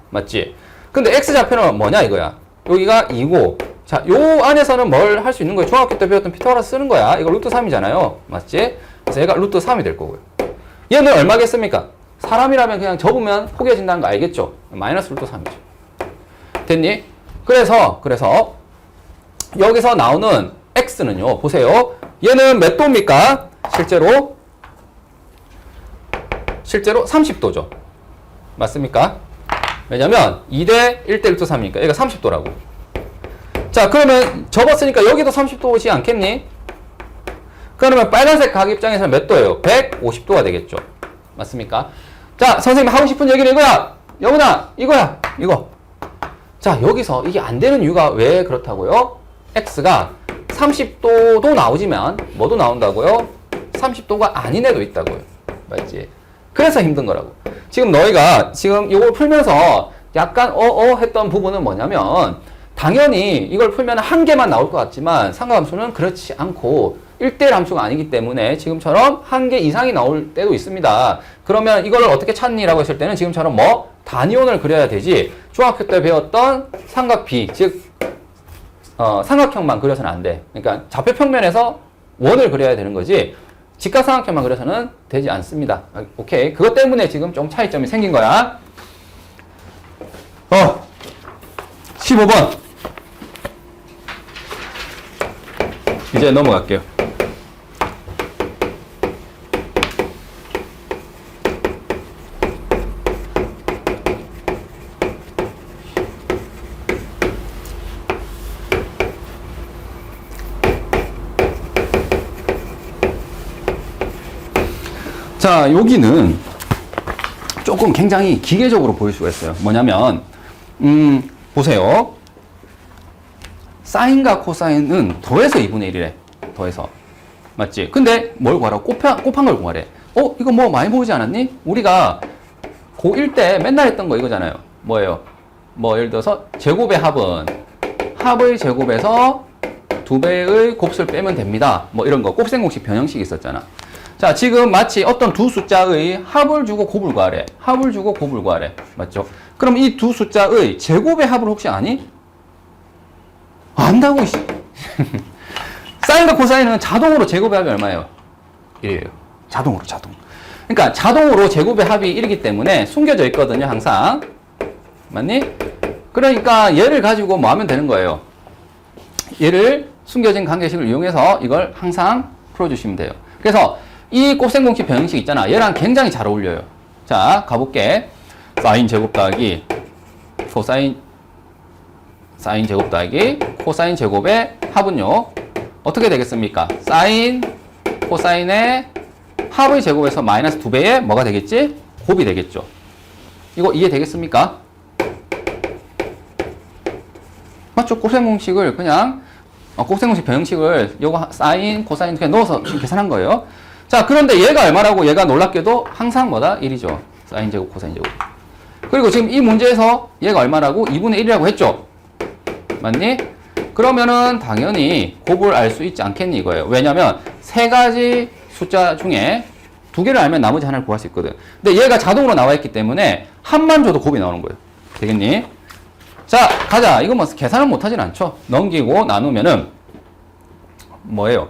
맞지? 근데 x좌표는 뭐냐 이거야. 여기가 2고 자, 요 안에서는 뭘 할 수 있는 거예요? 중학교 때 배웠던 피타고라스 쓰는 거야. 이거 루트 3이잖아요. 맞지? 그래서 얘가 루트 3이 될 거고요. 얘는 얼마겠습니까? 사람이라면 그냥 접으면 포개진다는 거 알겠죠? 마이너스 루트 3이죠. 됐니? 그래서 여기서 나오는 x는요. 보세요. 얘는 몇 도입니까? 실제로 30도죠. 맞습니까? 왜냐면 2대 1대 루트 3이니까 얘가 30도라고. 자, 그러면 접었으니까 여기도 30도지 않겠니? 그러면 빨간색 각 입장에서는 몇 도예요? 150도가 되겠죠. 맞습니까? 자, 선생님 하고 싶은 얘기는 이거야. 여보나, 이거야. 이거. 자, 여기서 이게 안 되는 이유가 왜 그렇다고요? x가 30도도 나오지만 뭐도 나온다고요? 30도가 아닌 애도 있다고요. 맞지? 그래서 힘든 거라고. 지금 너희가 지금 이걸 풀면서 약간 했던 부분은 뭐냐면 당연히 이걸 풀면 한 개만 나올 것 같지만 삼각함수는 그렇지 않고 1대1 함수가 아니기 때문에 지금처럼 한 개 이상이 나올 때도 있습니다. 그러면 이걸 어떻게 찾니라고 했을 때는 지금처럼 단위원을 그려야 되지 중학교 때 배웠던 삼각비 즉 삼각형만 그려서는 안 돼. 그러니까 좌표 평면에서 원을 그려야 되는 거지 직각삼각형만 그려서는 되지 않습니다. 오케이. 그것 때문에 지금 좀 차이점이 생긴 거야. 15번. 문제 넘어갈게요. 자, 여기는 조금 굉장히 기계적으로 보일 수가 있어요. 뭐냐면, 보세요. 사인과 코사인은 더해서 2분의 1이래. 더해서. 맞지? 근데 뭘 구하라고? 곱한 걸 구하래. 이거 뭐 많이 보이지 않았니? 우리가 고1 때 맨날 했던 거 이거잖아요. 뭐예요? 뭐 예를 들어서 제곱의 합의 제곱에서 2배의 곱수를 빼면 됩니다. 뭐 이런 거. 곱셈공식 변형식이 있었잖아. 자, 지금 마치 어떤 두 숫자의 합을 주고 곱을 구하래. 합을 주고 곱을 구하래. 맞죠? 그럼 이 두 숫자의 제곱의 합을 혹시 아니? 안다고, 사인과 코사인은 자동으로 제곱의 합이 얼마예요? 1이에요. 자동. 그러니까 자동으로 제곱의 합이 1이기 때문에 숨겨져 있거든요, 항상. 맞니? 그러니까 얘를 가지고 뭐 하면 되는 거예요? 얘를 숨겨진 관계식을 이용해서 이걸 항상 풀어주시면 돼요. 그래서 이 곱셈공식 변형식 있잖아. 얘랑 굉장히 잘 어울려요. 자, 가볼게. 사인 제곱 더하기 사인 제곱 더하기 코사인 제곱의 합은요. 어떻게 되겠습니까? 사인, 코사인의 합의 제곱에서 마이너스 2배의 뭐가 되겠지? 곱이 되겠죠. 이거 이해되겠습니까? 맞죠? 곱셈공식을 그냥 곱셈공식 변형식을 요거 사인, 코사인 그냥 넣어서 지금 계산한 거예요. 자, 그런데 얘가 얼마라고? 얘가 놀랍게도 항상 뭐다? 1이죠. 사인 제곱, 코사인 제곱. 그리고 지금 이 문제에서 얘가 얼마라고? 2분의 1이라고 했죠? 맞니? 그러면은 당연히 곱을 알 수 있지 않겠니? 이거예요. 왜냐면 세 가지 숫자 중에 두 개를 알면 나머지 하나를 구할 수 있거든. 근데 얘가 자동으로 나와 있기 때문에 합만 줘도 곱이 나오는 거예요. 되겠니? 자, 가자. 이거 뭐 계산을 못 하진 않죠? 넘기고 나누면은 뭐예요?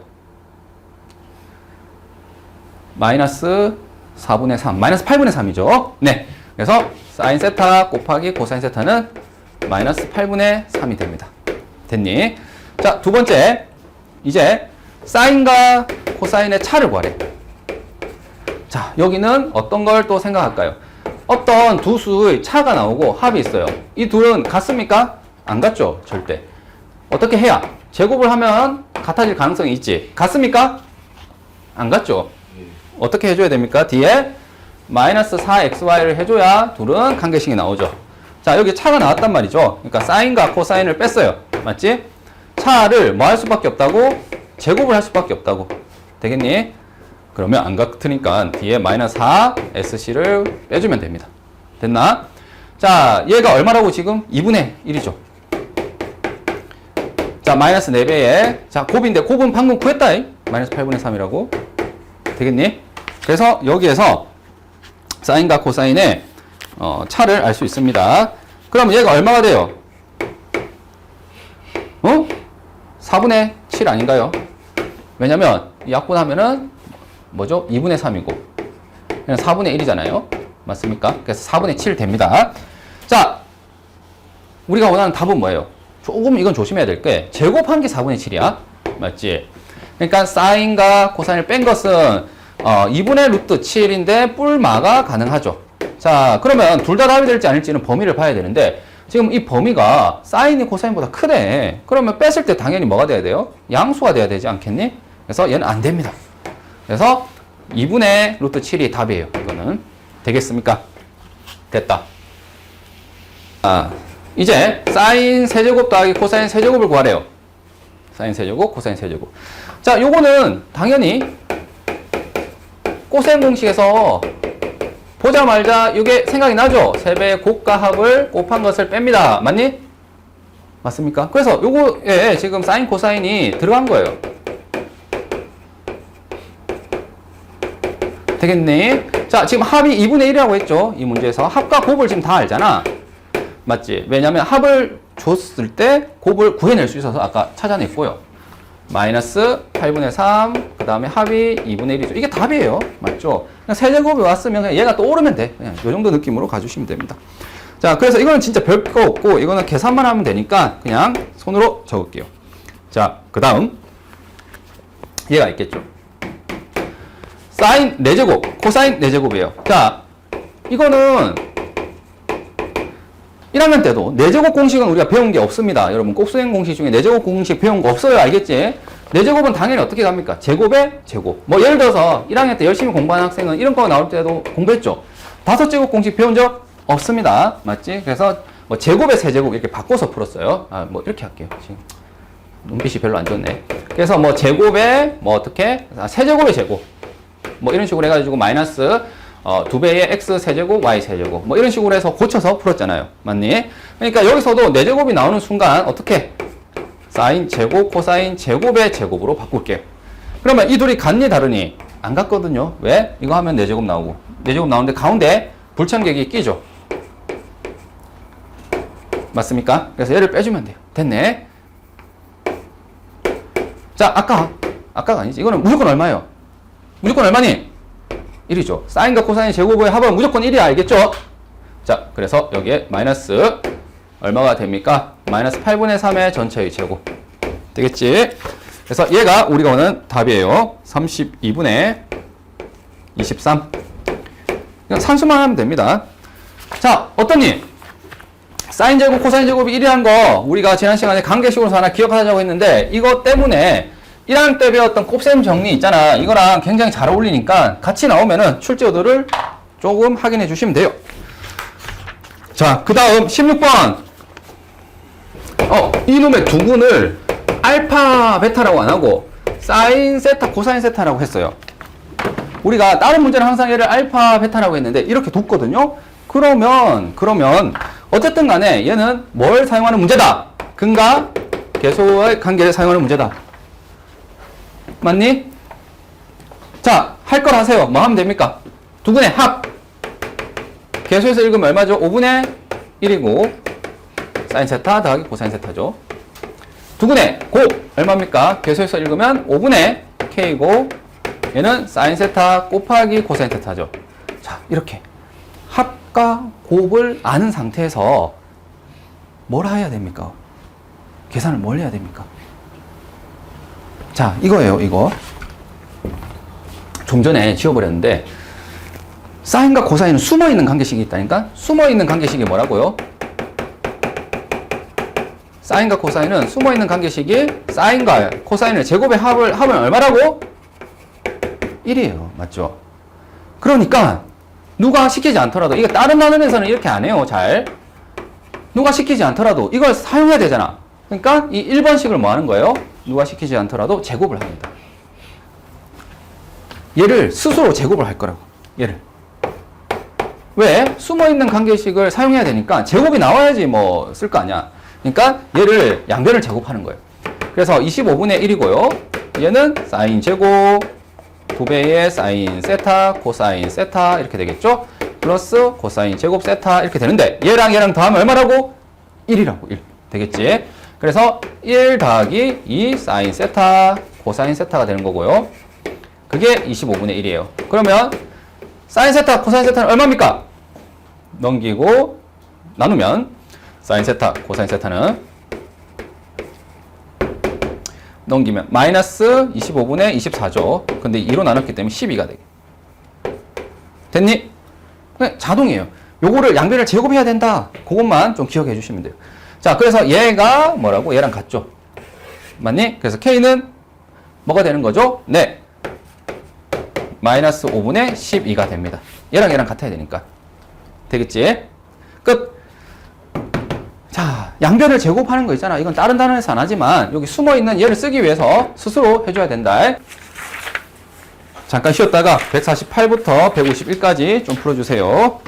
마이너스 4분의 3, 마이너스 8분의 3이죠. 네. 그래서 사인 세타 곱하기 코사인 세타는 마이너스 8분의 3이 됩니다. 됐니? 자, 두 번째. 이제 사인과 코사인의 차를 구하래. 자, 여기는 어떤 걸 또 생각할까요? 어떤 두 수의 차가 나오고 합이 있어요. 이 둘은 같습니까? 안 같죠? 절대. 어떻게 해야? 제곱을 하면 같아질 가능성이 있지. 같습니까? 안 같죠? 어떻게 해줘야 됩니까? 뒤에 마이너스 4xy를 해줘야 둘은 관계식이 나오죠. 자, 여기 차가 나왔단 말이죠. 그러니까 사인과 코사인을 뺐어요. 맞지? 차를 뭐 할 수밖에 없다고? 제곱을 할 수밖에 없다고. 되겠니? 그러면 안 같으니까 뒤에 마이너스 4sc를 빼주면 됩니다. 됐나? 자, 얘가 얼마라고 지금? 2분의 1이죠. 자, 마이너스 4배에 자, 곱인데 곱은 방금 구했다. 마이너스 8분의 3이라고. 되겠니? 그래서 여기에서 사인과 코사인의 차를 알 수 있습니다. 그럼 얘가 얼마가 돼요? 4분의 7 아닌가요? 왜냐면 약분하면은 뭐죠? 2분의 3이고 그냥 4분의 1이잖아요. 맞습니까? 그래서 4분의 7 됩니다. 자, 우리가 원하는 답은 뭐예요? 조금 이건 조심해야 될 게 제곱한 게 4분의 7이야. 맞지? 그러니까 사인과 코사인을 뺀 것은 2분의 루트 7인데 뿔마가 가능하죠. 자, 그러면 둘 다 답이 될지 아닐지는 범위를 봐야 되는데 지금 이 범위가 사인이 코사인보다 크네. 그러면 뺐을 때 당연히 뭐가 돼야 돼요? 양수가 돼야 되지 않겠니? 그래서 얘는 안 됩니다. 그래서 2분의 루트 7이 답이에요. 이거는. 되겠습니까? 됐다. 이제 사인 세제곱 더하기 코사인 세제곱을 구하래요. 사인 세제곱, 코사인 세제곱. 자, 요거는 당연히 코사인 공식에서 보자마자 이게 생각이 나죠? 3배의 곱과 합을 곱한 것을 뺍니다. 맞니? 맞습니까? 그래서 요거에 지금 사인 코사인이 들어간 거예요. 되겠니? 자, 지금 합이 2분의 1이라고 했죠? 이 문제에서. 합과 곱을 지금 다 알잖아. 맞지? 왜냐면 합을 줬을 때 곱을 구해낼 수 있어서 아까 찾아냈고요. 마이너스 8분의 3, 그 다음에 합이 2분의 1이죠. 이게 답이에요. 맞죠? 그냥 세제곱이 왔으면 그냥 얘가 또 오르면 돼. 그냥 이 정도 느낌으로 가주시면 됩니다. 자, 그래서 이거는 진짜 별거 없고, 이거는 계산만 하면 되니까 그냥 손으로 적을게요. 자, 그 다음. 얘가 있겠죠. 사인 4제곱, 코사인 4제곱이에요. 자, 이거는 1학년 때도 4제곱 공식은 우리가 배운 게 없습니다. 여러분, 꼭수행 공식 중에 4제곱 공식 배운 거 없어요. 알겠지? 4제곱은 당연히 어떻게 갑니까? 제곱에 제곱. 뭐 예를 들어서 1학년 때 열심히 공부하는 학생은 이런 거 나올 때도 공부했죠. 5제곱 공식 배운 적 없습니다. 맞지? 그래서 뭐 제곱에 세제곱 이렇게 바꿔서 풀었어요. 아, 뭐 이렇게 할게요. 지금 눈빛이 별로 안 좋네. 그래서 뭐 제곱에 뭐 어떻게? 세제곱의 제곱. 뭐 이런 식으로 해가지고 마이너스 2배의 x 세제곱 y 세제곱 뭐 이런 식으로 해서 고쳐서 풀었잖아요. 맞니? 그러니까 여기서도 4제곱이 나오는 순간 어떻게? 사인 제곱, 코사인 제곱의 제곱으로 바꿀게요. 그러면 이 둘이 같니 다르니? 안 같거든요. 왜? 이거 하면 4제곱 나오고 4제곱 나오는데 가운데 불청객이 끼죠. 맞습니까? 그래서 얘를 빼주면 돼요. 됐네. 자, 아까가 아니지. 이거는 무조건 얼마예요? 무조건 얼마니? 1이죠. 사인과 코사인 제곱의 합은 무조건 1이야. 알겠죠? 자, 그래서 여기에 마이너스 얼마가 됩니까? 마이너스 8분의 3의 전체의 제곱. 되겠지? 그래서 얘가 우리가 오는 답이에요. 32분의 23. 그냥 산수만 하면 됩니다. 자, 어떠니? 사인 제곱, 코사인 제곱이 1이란 거 우리가 지난 시간에 관계식으로서 하나 기억하자고 했는데 이것 때문에 1학년 때 배웠던 곱셈 정리 있잖아. 이거랑 굉장히 잘 어울리니까 같이 나오면은 출제어들을 조금 확인해 주시면 돼요. 자, 그 다음 16번. 이놈의 두근을 알파, 베타라고 안 하고 사인 세타, 코사인 세타라고 했어요. 우리가 다른 문제는 항상 얘를 알파, 베타라고 했는데 이렇게 뒀거든요. 그러면 어쨌든 간에 얘는 뭘 사용하는 문제다? 근과 계소의 관계를 사용하는 문제다. 맞니? 자, 할 걸 하세요. 뭐 하면 됩니까? 두근의 합. 계수해서 읽으면 얼마죠? 5분의 1이고 사인 세타 더하기 코사인 세타죠. 두근의 곱 얼마입니까? 계수해서 읽으면 5분의 k고 얘는 사인 세타 곱하기 코사인 세타죠. 자, 이렇게 합과 곱을 아는 상태에서 뭘 해야 됩니까? 계산을 뭘 해야 됩니까? 자, 이거예요, 이거. 좀 전에 지워버렸는데, 사인과 코사인은 숨어있는 관계식이 있다니까? 숨어있는 관계식이 뭐라고요? 사인과 코사인은 숨어있는 관계식이 사인과 코사인의 제곱의 합은 얼마라고? 1이에요. 맞죠? 그러니까, 누가 시키지 않더라도, 이거 다른 나눔에서는 이렇게 안 해요, 잘. 누가 시키지 않더라도 이걸 사용해야 되잖아. 그러니까 이 1번식을 뭐 하는 거예요? 누가 시키지 않더라도 제곱을 합니다. 얘를 스스로 제곱을 할 거라고. 얘를. 왜? 숨어있는 관계식을 사용해야 되니까 제곱이 나와야지 뭐 쓸 거 아니야. 그러니까 얘를 양변을 제곱하는 거예요. 그래서 25분의 1이고요. 얘는 사인 제곱 2배의 사인 세타 코사인 세타 이렇게 되겠죠. 플러스 코사인 제곱 세타 이렇게 되는데 얘랑 더하면 얼마라고? 1이라고. 1 되겠지. 그래서 1 더하기 2 사인 세타 코사인 세타가 되는 거고요. 그게 25분의 1이에요. 그러면 사인 세타 코사인 세타는 얼마입니까? 넘기고 나누면 사인 세타 코사인 세타는 넘기면 마이너스 25분의 24죠. 근데 2로 나눴기 때문에 12가 되게. 됐니? 자동이에요. 요거를 양변을 제곱해야 된다. 그것만 좀 기억해 주시면 돼요. 자, 그래서 얘가 뭐라고? 얘랑 같죠? 맞니? 그래서 K는 뭐가 되는 거죠? 네. 마이너스 5분의 12가 됩니다. 얘랑 같아야 되니까. 되겠지? 끝. 자, 양변을 제곱하는 거 있잖아. 이건 다른 단원에서 안 하지만 여기 숨어있는 얘를 쓰기 위해서 스스로 해줘야 된다. 잠깐 쉬었다가 148부터 151까지 좀 풀어주세요.